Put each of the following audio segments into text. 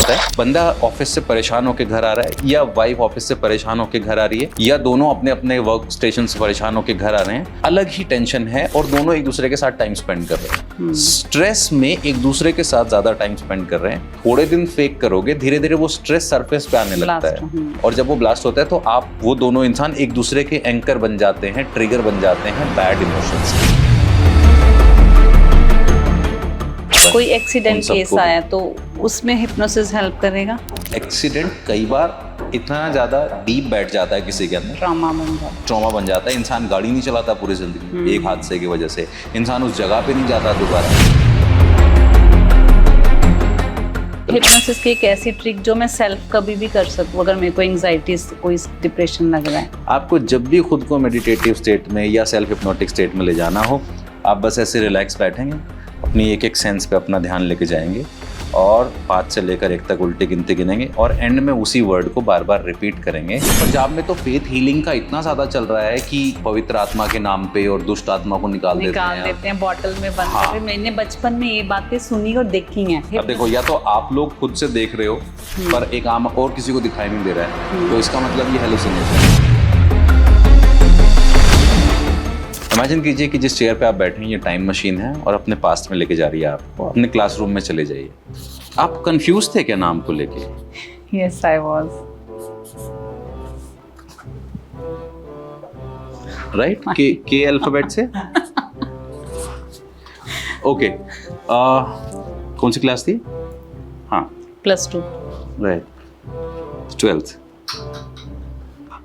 होता है, बंदा ऑफिस से परेशान होकर घर आ रहा है या वाइफ ऑफिस से परेशान होकर घर आ रही है या दोनों अपने अपने वर्क स्टेशन से परेशान होकर घर आ रहे हैं, अलग ही टेंशन है और दोनों एक दूसरे के साथ टाइम स्पेंड कर रहे हैं। स्ट्रेस में एक दूसरे के साथ ज्यादा टाइम स्पेंड कर रहे हैं। थोड़े दिन फेक करोगे, धीरे धीरे वो स्ट्रेस सरफेस पे आने लगता है और जब वो ब्लास्ट होता है तो आप वो दोनों इंसान एक दूसरे के एंकर बन जाते हैं, ट्रिगर बन जाते हैं बैड इमोशंस। कोई एक्सीडेंट केस आया तो उसमें हिप्नोसिस हेल्प करेगा? एक्सीडेंट कई बार इतना ज्यादा डीप बैठ जाता है किसी के अंदर, ट्रॉमा बन जाता है। इंसान गाड़ी नहीं चलाता पूरी जिंदगी, एक हादसे की वजह से इंसान उस जगह पे नहीं जाता दोबारा। हिप्नोसिस की एक ऐसी ट्रिक जो मैं सेल्फ कभी भी कर सकूं अगर मेरे को एंजाइटी, कोई डिप्रेशन लग रहा है। आपको जब भी खुद को मेडिटेटिव स्टेट में या सेल्फ हिप्नोटिक स्टेट में ले जाना हो, आप बस ऐसे रिलैक्स बैठेंगे, अपनी एक एक सेंस पे अपना ध्यान लेके जाएंगे और 5 से लेकर 1 तक उल्टी गिनती गिनेंगे और एंड में उसी वर्ड को बार बार रिपीट करेंगे। पंजाब में तो फेथ हीलिंग का इतना ज्यादा चल रहा है कि पवित्र आत्मा के नाम पे और दुष्ट आत्मा को निकाल देते हैं बॉटल में बंद करके। मैंने बचपन में ये बातें सुनी और देखी हैं। अब देखो, या तो आप लोग खुद से देख रहे हो पर एक आम और किसी को दिखाई नहीं दे रहा है, तो इसका मतलब ये हेलुसिनेशन है। इमेजिन कीजिए कि जिस चेयर पे आप बैठे हैं ये टाइम मशीन है और अपने पास्ट में लेके जा रही है आपको। अपने क्लासरूम में चले जाइए। आप कंफ्यूज थे क्या नाम को लेके? Yes, I was. राइट? के अल्फाबेट से? ओके। कौन सी क्लास थी? हाँ, +2. Right, 12th।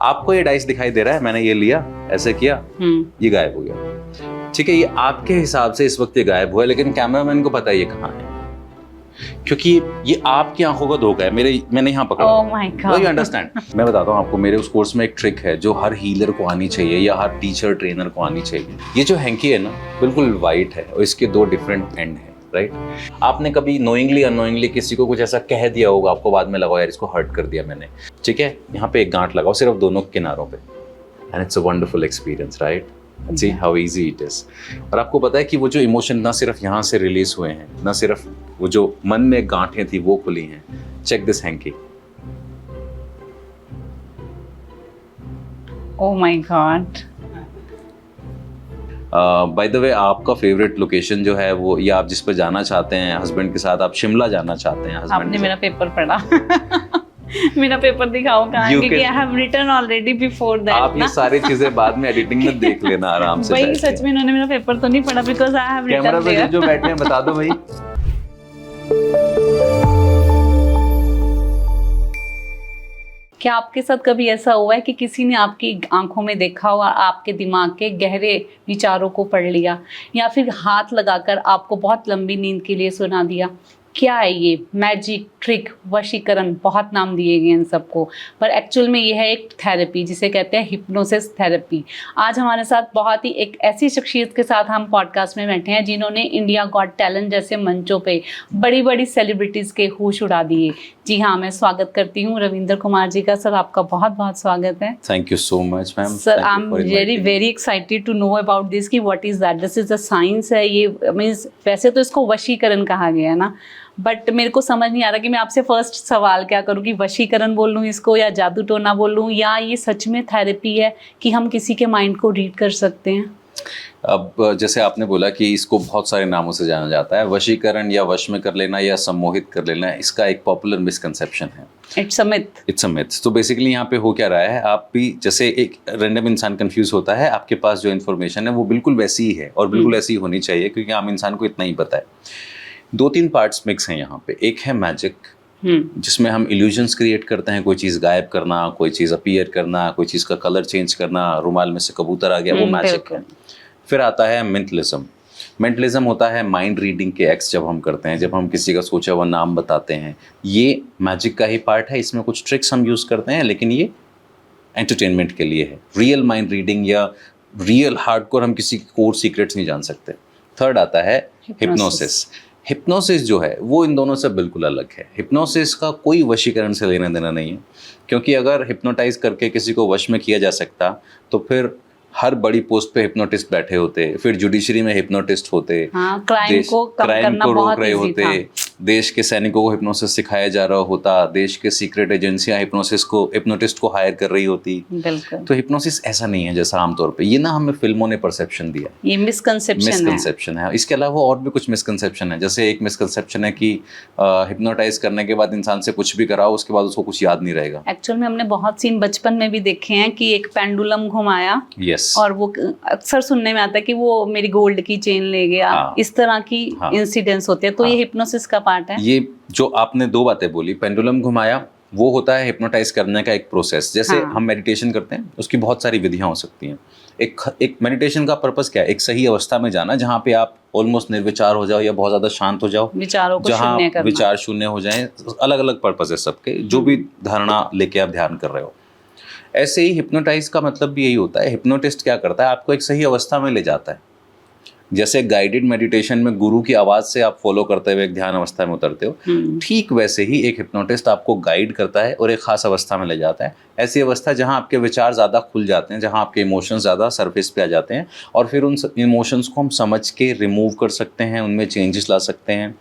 आपको ये डाइस दिखाई दे रहा है, मैंने ये लिया, ऐसे किया, ये गायब हो गया। ठीक है, ये आपके हिसाब से इस वक्त ये गायब हुआ है, लेकिन कैमरामैन को पता है ये कहाँ है, क्योंकि ये आपकी आंखों का धोखा है। मैंने यहाँ पकड़ा। Oh my God. You understand? मैं बताता हूँ आपको, मेरे उस कोर्स में एक ट्रिक है जो हर हीलर को आनी चाहिए या हर टीचर ट्रेनर को आनी चाहिए। ये जो हैंकी है ना, बिल्कुल वाइट है और इसके 2 डिफरेंट एंड है। राइट? आपने कभी नोइंगली अननोइंगली किसी को कुछ ऐसा कह दिया होगा, आपको बाद में लगा यार इसको हर्ट कर दिया मैंने। ठीक है, यहाँ पे एक गांठ लगाओ सिर्फ दोनों किनारों पे, and it's a wonderful experience. Right? See how easy it is. और आपको पता है कि वो जो इमोशन ना सिर्फ यहाँ से रिलीज हुए हैं, ना सिर्फ वो जो मन में गांठें थी वो खुली हैं। Check this hanky. Oh my God. By the way, आपका फेवरेट लोकेशन जो है वो, या आप जिस पर जाना चाहते हैं हस्बैंड के साथ, आप शिमला जाना चाहते हैं हस्बैंड आपने मेरा पेपर पढ़ा? मेरा पेपर दिखाओ कहाँ है, क्योंकि I have written already before that. आप ये सारी चीजें बाद में एडिटिंग में देख लेना आराम से। भाई सच में इन्होंने मेरा पेपर तो नहीं पढ़ा, because I have written. Camera पे जो बैठे हैं बता दो भाई। क्या आपके साथ कभी ऐसा हुआ है कि किसी ने आपकी आंखों में देखा हो, आपके दिमाग के गहरे विचारों को पढ़ लिया, या फिर हाथ लगाकर आपको बहुत लंबी नींद के लिए सुना दिया? क्या है ये मैजिक, ट्रिक, वशीकरण, बहुत नाम दिए गए इन सबको, पर एक्चुअल में ये है एक थेरेपी जिसे कहते हैं हिप्नोसिस थेरेपी। आज हमारे साथ बहुत ही एक ऐसी शख्सियत के साथ हम पॉडकास्ट में बैठे हैं जिन्होंने इंडिया गॉट टैलेंट जैसे मंचों पे बड़ी बड़ी सेलिब्रिटीज़ के होश उड़ा दिए। जी हाँ, मैं स्वागत करती हूँ रविंद्र कुमार जी का। सर, आपका बहुत बहुत स्वागत है। Thank you so much ma'am. Sir, I am very excited to know about this कि what is that. This is a science है ये, मीन्स वैसे तो इसको वशीकरण कहा गया है ना, बट मेरे को समझ नहीं आ रहा कि मैं आपसे फर्स्ट सवाल क्या करूं कि वशीकरण बोल लूं इसको या जादू टोना बोल लूं, या ये सच में थेरेपी है कि हम किसी के माइंड को रीड कर सकते हैं? अब जैसे आपने बोला कि इसको बहुत सारे नामों से जाना जाता है, वशीकरण या वश में कर लेना या सम्मोहित कर लेना, इसका एक पॉपुलर मिसकंसेप्शन है। It's a myth. It's a myth. तो बेसिकली यहाँ पे हो क्या रहा है, आप भी जैसे एक रैंडम इंसान कंफ्यूज होता है, आपके पास जो इन्फॉर्मेशन है वो बिल्कुल वैसी ही है और बिल्कुल ऐसी ही होनी चाहिए, क्योंकि आम इंसान को इतना ही पता है। 2-3 पार्ट्स मिक्स हैं यहाँ पे। एक है मैजिक, जिसमें हम इल्यूजन्स क्रिएट करते हैं, कोई चीज़ गायब करना, कोई चीज़ अपीयर करना, कोई चीज़ का कलर चेंज करना, रुमाल में से कबूतर आ गया, वो मैजिक है। फिर आता है मेंटलिज्म। मेंटलिज्म होता है माइंड रीडिंग के एक्स जब हम करते हैं, जब हम किसी का सोचा हुआ नाम बताते हैं, ये मैजिक का ही पार्ट है। इसमें कुछ ट्रिक्स हम यूज़ करते हैं, लेकिन ये एंटरटेनमेंट के लिए है। रियल माइंड रीडिंग या रियल हार्डकोर हम किसी कोर सीक्रेट्स नहीं जान सकते। थर्ड आता है हिप्नोसिस। हिप्नोसिस जो है वो इन दोनों से बिल्कुल अलग है। हिप्नोसिस का कोई वशीकरण से लेना देना नहीं है, क्योंकि अगर हिप्नोटाइज करके किसी को वश में किया जा सकता तो फिर हर बड़ी पोस्ट पे हिप्नोटिस्ट बैठे होते, फिर जुडिशरी में हिप्नोटिस्ट होते, क्राइम को कम करना रोक बहुत रहे इजी होते, देश के सैनिकों को हिप्नोसिस सिखाया जा रहा होता, देश के सीक्रेट एजेंसियां हिप्नोटिस्ट को हायर कर रही होती। बिल्कुल, तो हिप्नोसिस ऐसा नहीं है जैसा आमतौर पे, ये ना हमें फिल्मों ने परसेप्शन दिया, ये मिसकंसेप्शन है। इसके अलावा और भी कुछ मिसकंसेप्शन है, जैसे एक मिसकंसेप्शन है कि हिप्नोटाइज करने के बाद इंसान से कुछ भी कराओ, उसके बाद उसको कुछ याद नहीं रहेगा। एक्चुअल में हमने बहुत सीन बचपन में भी देखे हैं कि एक पेंडुलम घुमाया यस, और वो अक्सर सुनने में आता है कि वो मेरी गोल्ड की चेन ले गया। हाँ, इस तरह की हाँ, इंसिडेंट्स होते हैं। तो हाँ, ये हिप्नोसिस का पार्ट है। ये जो आपने दो बातें बोली, पेंडुलम घुमाया, वो होता है हिप्नोटाइज करने का एक प्रोसेस। जैसे हाँ, हम मेडिटेशन करते हैं, उसकी बहुत सारी विधियां हो सकती हैं। एक मेडिटेशन का पर्पस क्या है? एक सही अवस्था में जाना जहाँ पे आप ऑलमोस्ट निर्विचार हो जाओ या बहुत ज़्यादा शांत हो जाओ, विचारों को जहाँ शून्य करना। विचार शून्य हो जाएं। अलग अलग पर्पस है सबके, जो भी धारणा लेके आप ध्यान कर रहे हो। ऐसे ही हिप्नोटाइज का मतलब भी यही होता है। हिप्नोटिस्ट क्या करता है? आपको एक सही अवस्था में ले जाता है। जैसे गाइडेड मेडिटेशन में गुरु की आवाज़ से आप फॉलो करते हुए एक ध्यान अवस्था में उतरते हो, ठीक वैसे ही एक हिप्नोटिस्ट आपको गाइड करता है और एक खास अवस्था में ले जाता है। ऐसी अवस्था जहां आपके विचार ज़्यादा खुल जाते हैं, जहां आपके इमोशंस ज़्यादा सरफेस पे आ जाते हैं, और फिर उन इमोशंस को हम समझ के रिमूव कर सकते हैं, उनमें चेंजेस ला सकते हैं,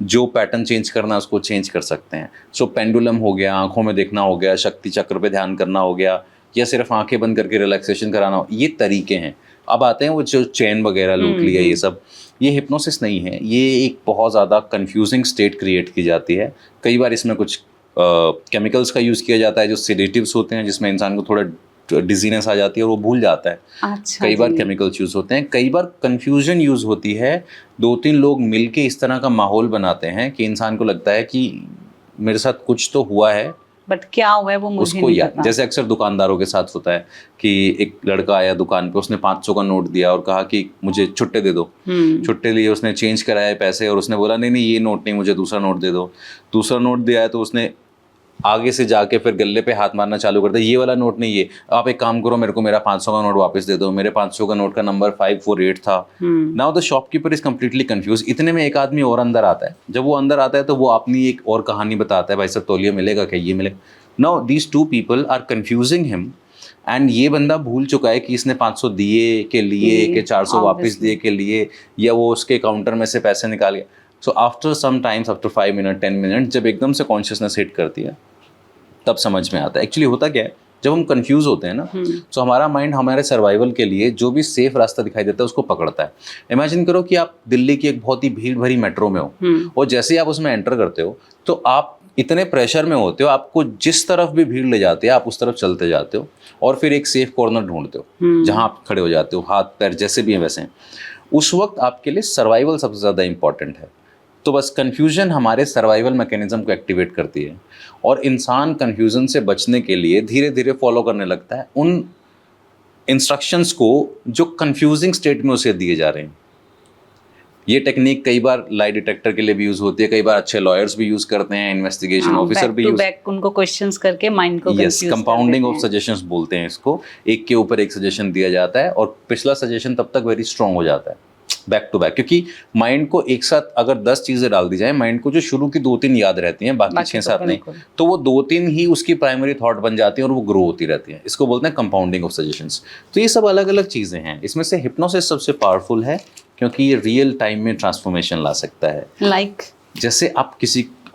जो पैटर्न चेंज करना है उसको चेंज कर सकते हैं। सो पेंडुलम हो गया, आंखों में देखना हो गया, शक्ति चक्र पे ध्यान करना हो गया, या सिर्फ आंखें बंद करके रिलैक्सेशन कराना हो, ये तरीके हैं। अब आते हैं वो जो चेन वगैरह लूट लिया, ये सब, ये हिप्नोसिस नहीं है। ये एक बहुत ज़्यादा कंफ्यूजिंग स्टेट क्रिएट की जाती है। कई बार इसमें कुछ केमिकल्स का यूज़ किया जाता है जो सेडेटिव्स होते हैं, जिसमें इंसान को थोड़ा डिजीनेस आ जाती है और वो भूल जाता है। अच्छा, कई बार केमिकल्स यूज़ होते हैं, कई बार कंफ्यूजन यूज़ होती है। 2-3 लोग मिलके इस तरह का माहौल बनाते हैं कि इंसान को लगता है कि मेरे साथ कुछ तो हुआ है, बट क्या हुआ है वो मुझे उसको नहीं याद। पता। जैसे अक्सर दुकानदारों के साथ होता है कि एक लड़का आया दुकान पे, उसने 500 का नोट दिया और कहा कि मुझे छुट्टे दे दो। छुट्टे लिए, उसने चेंज कराए पैसे और उसने बोला नहीं ये नोट नहीं, मुझे दूसरा नोट दे दो। दूसरा नोट दिया है तो उसने आगे से जाके फिर गले पे हाथ मारना चालू कर दिया, ये वाला नोट नहीं, ये आप एक काम करो, मेरे को मेरा 500 का नोट वापस दे दो, मेरे 500 का नोट का नंबर 548 था। Now the shopkeeper is completely confuse. इतने में एक आदमी और अंदर आता है। जब वो अंदर आता है तो वो अपनी एक और कहानी बताता है, भाई साहब तौलिया मिलेगा क्या, ये मिलेगा। Now these 2 people are confusing him, and ये बंदा भूल चुका है कि इसने 500 दिए के लिए, कि 400 वापस दिए के लिए, या वो उसके काउंटर में से पैसे निकाल गया। So after some times, after 5 minutes 10 minutes, जब एकदम से कॉन्शियसनेस हिट करती है तब समझ में आता है। एक्चुअली होता क्या है, जब हम कंफ्यूज होते हैं ना, तो हमारा माइंड हमारे सर्वाइवल के लिए जो भी सेफ रास्ता दिखाई देता है उसको पकड़ता है। इमेजिन करो कि आप दिल्ली की एक बहुत ही भीड़ भरी मेट्रो में हो, और जैसे ही आप उसमें एंटर करते हो तो आप इतने प्रेशर में होते हो, आपको जिस तरफ भी भीड़ ले जाती है आप उस तरफ चलते जाते हो, और फिर एक सेफ कॉर्नर ढूंढते हो जहां आप खड़े हो जाते हो, हाथ पैर जैसे भी हैं वैसे हैं। उस वक्त आपके लिए सर्वाइवल सबसे ज़्यादा इंपॉर्टेंट है। तो बस कन्फ्यूजन हमारे सर्वाइवल मैकेनिज्म को एक्टिवेट करती है, और इंसान कन्फ्यूजन से बचने के लिए धीरे धीरे फॉलो करने लगता है उन इंस्ट्रक्शंस को जो कंफ्यूजिंग स्टेट में उसे दिए जा रहे हैं। ये टेक्निक कई बार लाई डिटेक्टर के लिए भी यूज होती है, कई बार अच्छे लॉयर्स भी यूज करते हैं, इन्वेस्टिगेशन ऑफिसर भी यूज, बैक उनको क्वेश्चंस करके माइंड को यस, कंपाउंडिंग ऑफ सजेशंस बोलते हैं इसको। एक के ऊपर एक सजेशन दिया जाता है और पिछला सजेशन तब तक वेरी स्ट्रांग हो जाता है, बैक टू बैक। क्योंकि माइंड को एक साथ अगर 10 चीजें डाल दी जाए, माइंड को जो शुरू की 2-3 याद रहती हैं, बाकी 6-7 नहीं, तो वो 2-3 ही उसकी प्राइमरी थॉट बन जाती हैं और वो ग्रो होती रहती हैं। इसको बोलते हैं कंपाउंडिंग ऑफ सजेशंस। तो ये सब अलग अलग चीजें हैं। इसमें से हिप्नोसिस सबसे पावरफुल है क्योंकि ये रियल टाइम में ट्रांसफॉर्मेशन ला सकता है। लाइक जैसे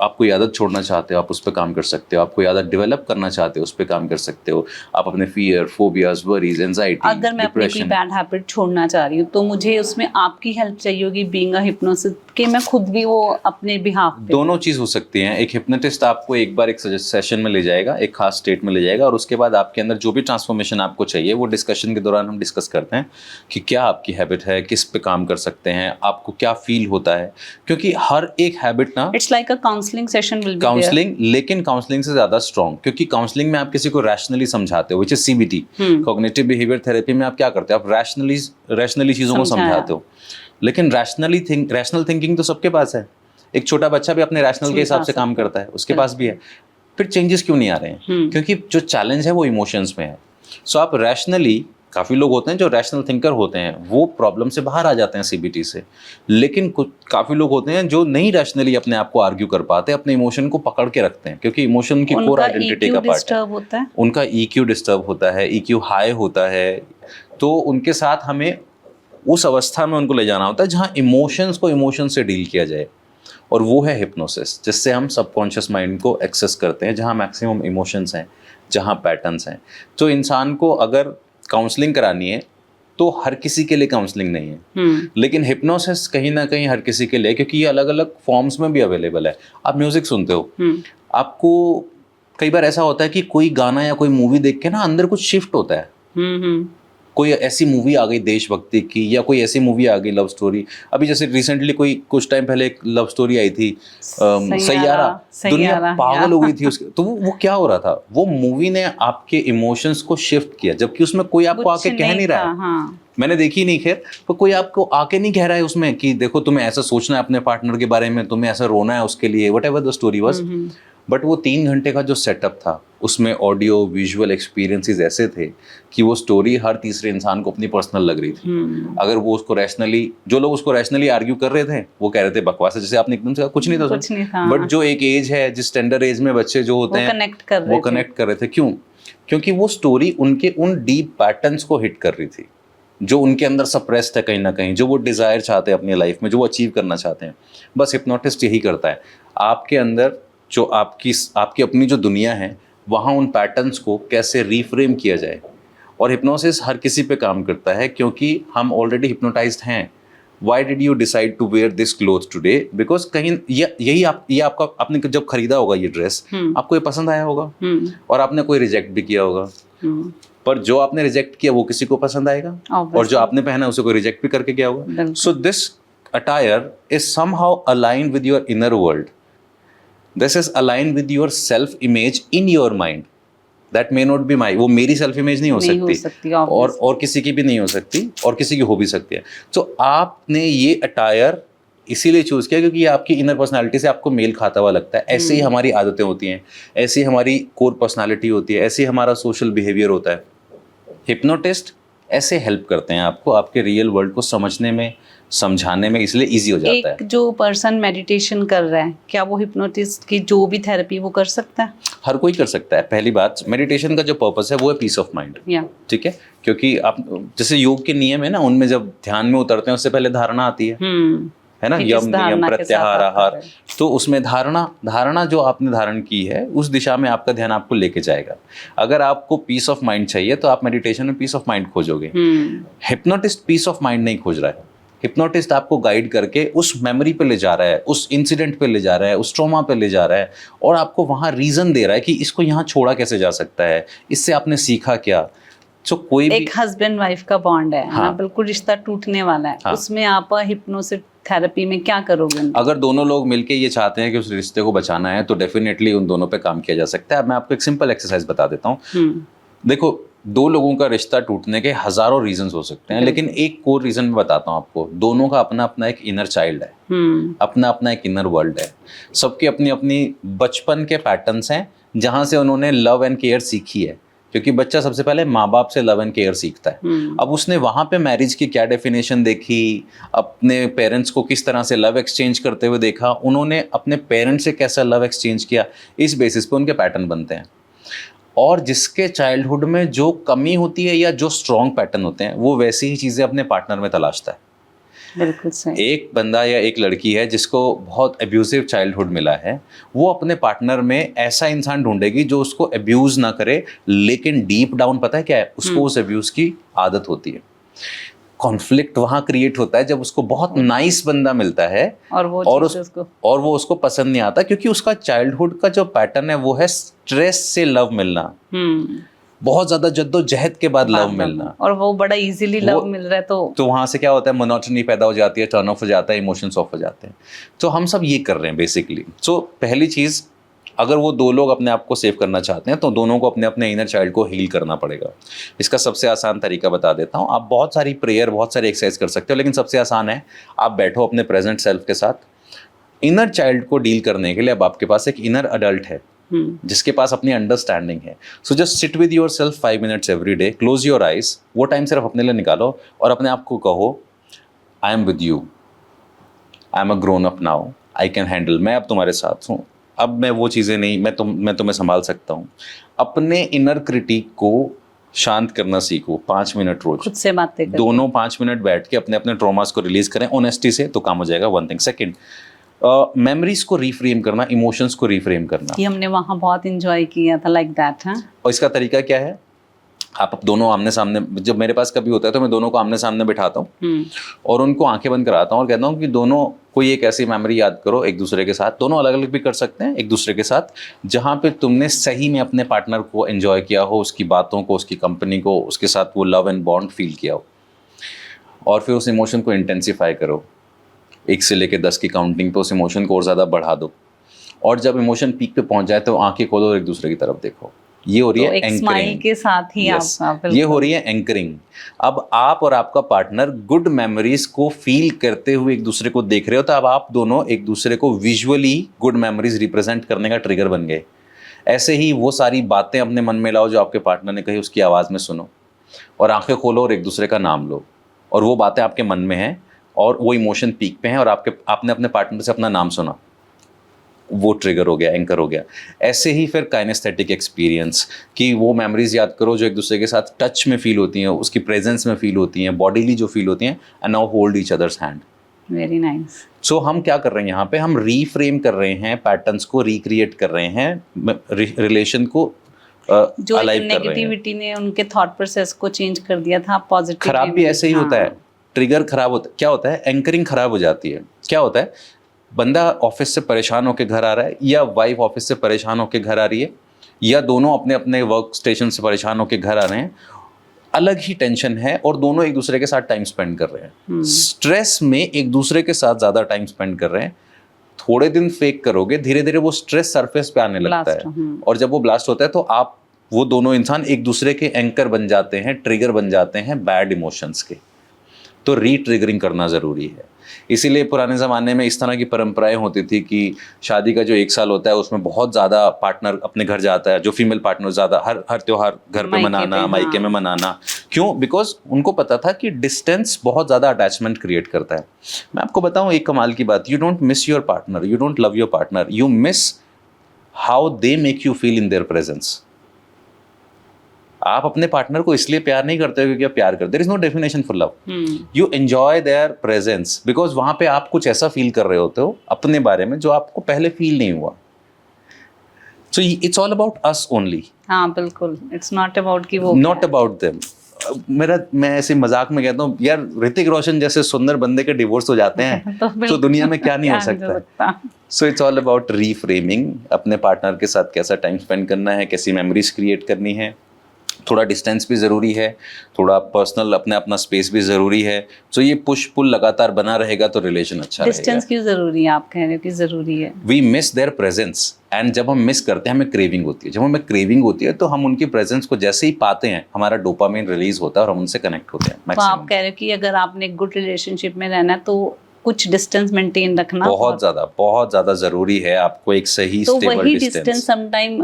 आप कोई आदत छोड़ना चाहते हो, आप उस पर काम कर सकते हो। आप कोई आदत डेवलप करना चाहते हो, उस पर काम कर सकते हो। आप अपने फियर, फोबियाज, वरीज, एंजाइटी, अगर मैं अपनी कोई बैड हैबिट छोड़ना चाह रही हूँ तो मुझे उसमें आपकी हेल्प चाहिए होगी, बीइंग अ हिप्नोसिस, कि मैं खुद भी वो अपने बिहाफ पे। दोनों चीज़ हो सकती हैं। एक हिप्नोटिस्ट आपको एक बार एक सेशन में ले जाएगा, एक खास स्टेट में ले जाएगा, और उसके बाद आपके अंदर जो भी ट्रांसफॉर्मेशन आपको चाहिए वो डिस्कशन के दौरान हम डिस्कस करते हैं कि क्या आपकी हैबिट है, किस पे काम कर सकते हैं, आपको क्या फील होता है। क्योंकि हर एक हैबिट ना, it's like a counselling session will be counselling, लेकिन काउंसलिंग से ज़्यादा स्ट्रॉन्ग, क्योंकि काउंसलिंग में आप किसी को रैशनली समझाते हो, which is CBT, cognitive behaviour therapy में आप क्या करते हो, आप रैशनली चीज़ों को समझाते हो। लेकिन रैशनल थिंकिंग तो सबके पास है। एक छोटा बच्चा भी अपने रैशनल के हिसाब से काम करता है, उसके पास भी है। फिर चेंजेस क्यों नहीं आ रहे हैं? क्योंकि जो चैलेंज है वो इमोशंस में है। सो आप रैशनली, काफ़ी लोग होते हैं जो रैशनल थिंकर होते हैं, वो प्रॉब्लम से बाहर आ जाते हैं CBT से। लेकिन कुछ काफ़ी लोग होते हैं जो नहीं रैशनली अपने आप को आर्ग्यू कर पाते, अपने इमोशन को पकड़ के रखते हैं, क्योंकि इमोशन की कोर आइडेंटिटी का पार्ट है। उनका EQ डिस्टर्ब होता है, EQ हाई होता है। तो उनके साथ हमें उस अवस्था में उनको ले जाना होता है जहाँ इमोशंस को इमोशन से डील किया जाए। और वो है हिप्नोसिस, जिससे हम सबकॉन्शियस माइंड को एक्सेस करते हैं, जहाँ मैक्सिमम इमोशंस हैं, जहाँ पैटर्न्स हैं। तो इंसान को अगर काउंसलिंग करानी है तो हर किसी के लिए काउंसलिंग नहीं है, लेकिन हिप्नोसिस कहीं ना कहीं हर किसी के लिए, क्योंकि ये अलग अलग फॉर्म्स में भी अवेलेबल है। आप म्यूजिक सुनते हो, आपको कई बार ऐसा होता है कि कोई गाना या कोई मूवी देख के ना अंदर कुछ शिफ्ट होता है। कोई ऐसी मूवी आ गई देशभक्ति की, या कोई ऐसी मूवी आ गई लव स्टोरी। अभी जैसे रिसेंटली कोई कुछ टाइम पहले एक लव स्टोरी आई थी, सैयारा। दुनिया पागल हो गई थी उसके। तो वो क्या हो रहा था, वो मूवी ने आपके इमोशंस को शिफ्ट किया, जबकि उसमें कोई आपको आके कह नहीं रहा है। हाँ। मैंने देखी नहीं खैर, पर कोई आपको आके नहीं कह रहा है उसमें कि देखो तुम्हें ऐसा सोचना है अपने पार्टनर के बारे में, तुम्हें ऐसा रोना है उसके लिए, what ever the story was. But वो 3 घंटे का जो सेटअप था, उसमें ऑडियो विजुअल एक्सपीरियंसेस ऐसे थे कि वो स्टोरी हर तीसरे इंसान को अपनी पर्सनल लग रही थी। अगर वो उसको रैशनली, जो लोग उसको रैशनली आर्ग्यू कर रहे थे, वो कह रहे थे बकवास है, जैसे आपने एकदम से कहा कुछ नहीं था। बट जो एक एज है, जिस टेंडर एज में बच्चे जो होते हैं वो कनेक्ट कर रहे थे। क्यों? क्योंकि वो स्टोरी उनके उन डीप पैटर्न्स को हिट कर रही थी, जो उनके अंदर सप्रेस्ड है कहीं ना कहीं, जो वो डिजायर चाहते हैं अपनी लाइफ में, जो वो अचीव करना चाहते हैं। बस हिप्नोटिस्ट यही करता है, आपके अंदर जो आपकी अपनी जो दुनिया है, वहाँ उन पैटर्न्स को कैसे रीफ्रेम किया जाए। और हिप्नोसिस हर किसी पे काम करता है, क्योंकि हम ऑलरेडी हिप्नोटाइज्ड हैं। Why did you decide to wear this clothes today? Because कहीं ये आपका, आपने जब खरीदा होगा ये ड्रेस, आपको ये पसंद आया होगा, और आपने कोई रिजेक्ट भी किया होगा। पर जो आपने रिजेक्ट किया वो किसी को पसंद आएगा, और जो आपने पहना उसे कोई रिजेक्ट भी करके गया होगा। So this attire is somehow aligned with your inner world. This is aligned with your self image in your mind. That may not be my, वो मेरी सेल्फ इमेज नहीं हो सकती और किसी की भी नहीं हो सकती, और किसी की हो भी सकती है। तो आपने ये अटायर इसीलिए चूज किया क्योंकि ये आपकी इनर पर्सनालिटी से आपको मेल खाता हुआ लगता है। ऐसे ही हमारी आदतें होती हैं, ऐसी हमारी कोर पर्सनालिटी होती है, ऐसे हमारा सोशल बिहेवियर होता है। हिप्नोटिस्ट ऐसे हेल्प करते हैं आपको आपके रियल वर्ल्ड को समझने में, समझाने में, इसलिए इजी हो जाता है। एक जो पर्सन मेडिटेशन कर रहा है, क्या वो हिप्नोटिस्ट की जो भी थेरेपी वो कर सकता है? हर कोई कर सकता है। पहली बात, मेडिटेशन का जो पर्पस है वो है पीस ऑफ माइंड, ठीक है। क्योंकि आप जैसे योग के नियम है ना, उनमें जब ध्यान में उतरते हैं उससे पहले धारणा आती है ना, यम नियम प्रत्याहार आहार। तो उसमें धारणा जो आपने धारण की है उस दिशा में आपका ध्यान आपको लेके जाएगा। अगर आपको पीस ऑफ माइंड चाहिए तो आप मेडिटेशन में पीस ऑफ माइंड खोजोगे। हिप्नोटिस्ट पीस ऑफ माइंड नहीं खोज रहा है। हिप्नोटिस्ट आपको गाइड करके उस मेमोरी पे ले जा रहा है, उस इंसिडेंट पे ले जा रहा है, उस ट्रॉमा पे ले जा रहा है, और आपको वहाँ रीजन दे रहा है कि इसको यहाँ छोड़ा कैसे जा सकता है, इससे आपने सीखा क्या। तो कोई एक हस्बैंड वाइफ का बॉन्ड है, हाँ, बिल्कुल रिश्ता टूटने वाला है, हाँ, उसमें आप हिप्नोसिस थेरेपी में क्या करोगे? अगर दोनों लोग मिलके ये चाहते हैं कि उस रिश्ते को बचाना है तो डेफिनेटली उन दोनों पे काम किया जा सकता है। अब मैं आपको एक सिंपल एक्सरसाइज बता देता हूँ। देखो, 2 लोगों का रिश्ता टूटने के हजारों रीजंस हो सकते हैं, लेकिन एक कोर रीजन मैं बताता हूँ आपको। दोनों का अपना अपना एक इनर चाइल्ड है, अपना अपना एक इनर वर्ल्ड है। सबकी अपनी अपनी बचपन के पैटर्न्स हैं जहाँ से उन्होंने लव एंड केयर सीखी है, क्योंकि बच्चा सबसे पहले माँ बाप से लव एंड केयर सीखता है। अब उसने वहाँ पे मैरिज की क्या डेफिनेशन देखी, अपने पेरेंट्स को किस तरह से लव एक्सचेंज करते हुए देखा, उन्होंने अपने पेरेंट्स से कैसा लव एक्सचेंज किया, इस बेसिस पे उनके पैटर्न बनते हैं। और जिसके चाइल्डहुड में जो कमी होती है या जो स्ट्रॉन्ग पैटर्न होते हैं, वो वैसी ही चीज़ें अपने पार्टनर में तलाशता है। बिल्कुल सही। एक बंदा या एक लड़की है जिसको बहुत अब्यूजिव चाइल्डहुड मिला है, वो अपने पार्टनर में ऐसा इंसान ढूंढेगी जो उसको अब्यूज ना करे, लेकिन डीप डाउन पता है क्या है, उसको उस अब्यूज की आदत होती है। कॉन्फ्लिक्ट वहाँ क्रिएट होता है जब उसको बहुत नाइस बंदा मिलता है और वो उसको पसंद नहीं आता, क्योंकि उसका चाइल्डहुड का जो पैटर्न है वो है स्ट्रेस से लव मिलना, बहुत ज्यादा जद्दोजहद के बाद लव मिलना, और वो बड़ा इजीली लव मिल रहा है। तो वहां से क्या होता है, मोनोटनी पैदा हो जाती है, टर्न ऑफ हो जाता है, इमोशंस ऑफ हो जाते हैं। तो हम सब ये कर रहे हैं बेसिकली। सो पहली चीज, अगर वो 2 लोग अपने आप को सेव करना चाहते हैं तो दोनों को अपने अपने इनर चाइल्ड को हील करना पड़ेगा। इसका सबसे आसान तरीका बता देता हूँ। आप बहुत सारी प्रेयर, बहुत सारी एक्सरसाइज कर सकते हो, लेकिन सबसे आसान है आप बैठो अपने प्रेजेंट सेल्फ के साथ। इनर चाइल्ड को डील करने के लिए अब आपके पास एक इनर अडल्ट है जिसके पास अपनी अंडरस्टैंडिंग है। So just sit with your self 5 minutes every day, close your eyes, वो टाइम सिर्फ अपने लिए निकालो और अपने आप को कहो, I am with you, I am a grown up now, I can handle, मैं अब तुम्हारे साथ हूँ, अब मैं वो चीज़ें नहीं, मैं तुम्हें संभाल सकता हूँ। अपने इनर क्रिटिक को शांत करना सीखो। 5 मिनट रोज खुद से बातें करें। दोनों 5 मिनट बैठ के अपने अपने ट्रॉमास को रिलीज करें ऑनेस्टी से, तो काम हो जाएगा। 1 थिंग। सेकंड, मेमोरीज को रिफ्रेम करना, इमोशंस को रिफ्रेम करना। कि हमने वहाँ बहुत इंजॉय किया था, लाइक दैट। हाँ, और इसका तरीका क्या है, आप अब दोनों आमने सामने, जब मेरे पास कभी होता है तो मैं दोनों को आमने सामने बिठाता हूँ और उनको आंखें बंद कराता हूँ और कहता हूँ कि दोनों कोई एक ऐसी मेमोरी याद करो एक दूसरे के साथ, दोनों अलग अलग भी कर सकते हैं, एक दूसरे के साथ, जहाँ पे तुमने सही में अपने पार्टनर को एंजॉय किया हो, उसकी बातों को, उसकी कंपनी को, उसके साथ वो लव एंड बॉन्ड फील किया हो। और फिर उस इमोशन को इंटेंसीफाई करो, 1 से लेकर 10 की काउंटिंग पे उस इमोशन को और ज़्यादा बढ़ा दो। और जब इमोशन पीक पे पहुंच जाए तो आंखें खोलो और एक दूसरे की तरफ देखो। ये हो रही है एक स्माइल के साथ ही Yes, आप ये हो रही है एंकरिंग। अब आप और आपका पार्टनर गुड मेमोरीज को फील करते हुए एक दूसरे को देख रहे हो, तो अब आप दोनों एक दूसरे को विजुअली गुड मेमोरीज रिप्रेजेंट करने का ट्रिगर बन गए। ऐसे ही वो सारी बातें अपने मन में लाओ जो आपके पार्टनर ने कही, उसकी आवाज़ में सुनो और आंखें खोलो और एक दूसरे का नाम लो, और वो बातें आपके मन में हैं और वो इमोशन पीक पे हैं और आपने अपने पार्टनर से अपना नाम सुना, वो ट्रिगर हो गया, एंकर हो गया। ऐसे ही फिर काइनेस्थेटिक एक्सपीरियंस, कि वो मेमोरीज याद करो जो एक दूसरे के साथ टच में फील होती हैं, उसकी प्रेजेंस में फील होती हैं, बॉडीली जो फील होती हैं, and now hold each other's hand. Very nice. So हम क्या कर रहे हैं यहाँ पे, हम रीफ्रेम कर रहे हैं, पैटर्न्स को रिक्रिएट कर रहे हैं, रिलेशन को जो alive कर रहे हैं। नेगेटिविटी ने उनके थॉट प्रोसेस को चेंज कर दिया था, पॉजिटिव खराब भी ऐसे ही होता है, ट्रिगर खराब होता है। क्या होता है, एंकरिंग खराब हो जाती है। क्या होता है, बंदा ऑफिस से परेशान होकर घर आ रहा है, या वाइफ ऑफिस से परेशान होकर घर आ रही है, या दोनों अपने अपने वर्क स्टेशन से परेशान होकर घर आ रहे हैं, अलग ही टेंशन है और दोनों एक दूसरे के साथ टाइम स्पेंड कर रहे हैं, स्ट्रेस में एक दूसरे के साथ ज़्यादा टाइम स्पेंड कर रहे हैं। थोड़े दिन फेक करोगे, धीरे धीरे वो स्ट्रेस सरफेस पे आने लगता है, और जब वो ब्लास्ट होता है तो आप वो दोनों इंसान एक दूसरे के एंकर बन जाते हैं, ट्रिगर बन जाते हैं बैड इमोशंस के। तो री-ट्रिगरिंग करना ज़रूरी है। इसीलिए पुराने ज़माने में इस तरह की परंपराएं होती थी कि शादी का जो 1 साल होता है उसमें बहुत ज़्यादा पार्टनर अपने घर जाता है, जो फीमेल पार्टनर ज़्यादा हर त्योहार घर पे मनाना, मायके में मनाना। क्यों? बिकॉज उनको पता था कि डिस्टेंस बहुत ज़्यादा अटैचमेंट क्रिएट करता है। मैं आपको बताऊँ एक कमाल की बात, you don't miss your partner, you don't love your partner, you miss how they make you feel in their presence. आप अपने पार्टनर को इसलिए प्यार नहीं करते हो क्योंकि आप प्यार करते, there is no definition for love. You enjoy their presence because वहां पे आप कुछ ऐसा फील कर रहे होते हो अपने बारे में जो आपको पहले फील नहीं हुआ। So it's all about us only. हाँ बिल्कुल, इट्स नॉट अबाउट कि वो, नॉट अबाउट देम। मैं ऐसे मजाक में कहता हूँ यार, ऋतिक रोशन जैसे सुंदर बंदे के डिवोर्स हो जाते हैं तो दुनिया में क्या नहीं हो सकता। So it's all about reframing, अपने पार्टनर के साथ कैसा टाइम स्पेंड करना है, कैसी मेमोरीज क्रिएट करनी है। थोड़ा डिस्टेंस भी ज़रूरी है, थोड़ा पर्सनल अपना स्पेस भी ज़रूरी है। सो ये पुश पुल लगातार बना रहेगा तो रिलेशन अच्छा रहेगा। डिस्टेंस क्यों ज़रूरी है, आप कह रहे हो कि ज़रूरी है? We miss their presence, and जब हम मिस करते हैं हमें क्रेविंग होती है। जब हमें क्रेविंग होती है तो हम उनकी प्रेजेंस को जैसे ही पाते हैं हमारा डोपामिन रिलीज होता है और हम उनसे कनेक्ट होते हैं। तो आप कह रहे हो कि अगर आपने गुड रिलेशनशिप में रहना है तो कुछ डिस्टेंस मेंटेन रखना बहुत ज़्यादा ज़रूरी है। आपको एक सही तो स्टेबल वही डिस्टेंस डिस्टेंस समटाइम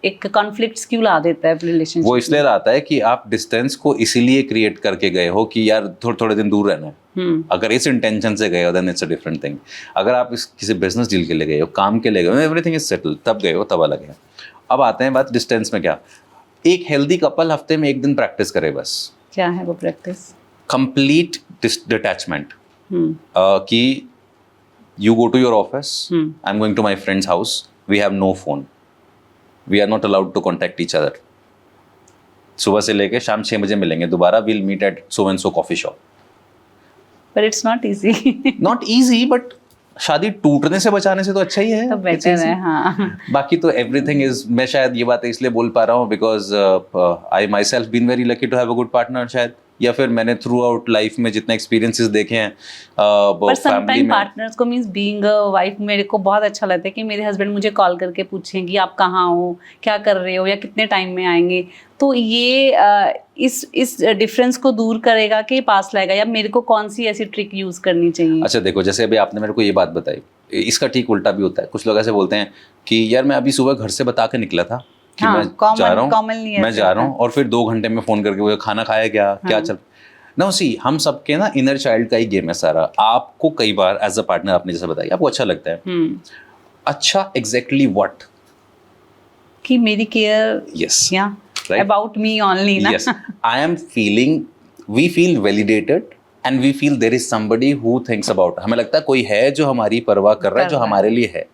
एक कॉन्फ्लिक्ट्स क्यों ला देता है रिलेशनशिप? वो इसलिए लाता है कि आप डिस्टेंस को इसीलिए क्रिएट करके गए हो कि यार थोड़े दिन दूर रहना है। अगर इस इंटेंशन से गए हो then it's a different thing. अगर आप किसी बिजनेस डील के लिए गए हो, काम के लिए गए हो, एवरीथिंग इज सेटल, तब गए हो, तब अलग है। अब आते हैं बात डिस्टेंस में। क्या एक हेल्दी कपल हफ्ते में 1 दिन प्रैक्टिस करे बस। क्या है वो प्रैक्टिस? Complete detachment. कि you go to your office, I'm going to my friend's house, we have no phone, we are not allowed to contact each other. सुबह से लेके शाम 6 बजे मिलेंगे दोबारा, we'll meet at so and so coffee shop. But it's not easy. Not easy, but शादी टूटने से बचाने से तो अच्छा ही है। तो बेटर है। हाँ, बाकी तो एवरीथिंग इज, मैं शायद ये बातें इसलिए बोल पा रहा हूँ because I myself been very lucky to have a good partner, शायद, या फिर मैंने थ्रू आउट लाइफ में जितने एक्सपीरियंसेस देखे हैं पर समटाइम पार्टनर्स को मींस बीइंग अ वाइफ मेरे को बहुत अच्छा लगता है कि मेरे हस्बैंड मुझे कॉल करके पूछें कि आप कहाँ हो, क्या कर रहे हो, या कितने टाइम में आएंगे। तो ये इस डिफरेंस को दूर करेगा कि पास लाएगा, या मेरे को कौन सी ऐसी ट्रिक यूज करनी चाहिए? अच्छा देखो, जैसे अभी आपने मेरे को ये बात बताई, इसका ठीक उल्टा भी होता है। कुछ लोग ऐसे बोलते हैं कि यार मैं अभी सुबह घर से बता के निकला था कि हाँ, मैं जा रहा हूँ, और फिर 2 घंटे में फोन करके वो खाना खाया क्या चल ना। सी हम सबके ना इनर चाइल्ड का ही गेम है सारा। आपको कई बार एज अ पार्टनर आपने जैसे बताया आपको अच्छा लगता है, अच्छा एग्जैक्टली व्हाट, कि मेरी care, yes, about me only ना। Yes, I am feeling, we feel validated and we feel there is somebody who thinks about, हमें लगता है कोई है जो हमारी परवाह कर रहा है, जो हमारे लिए है,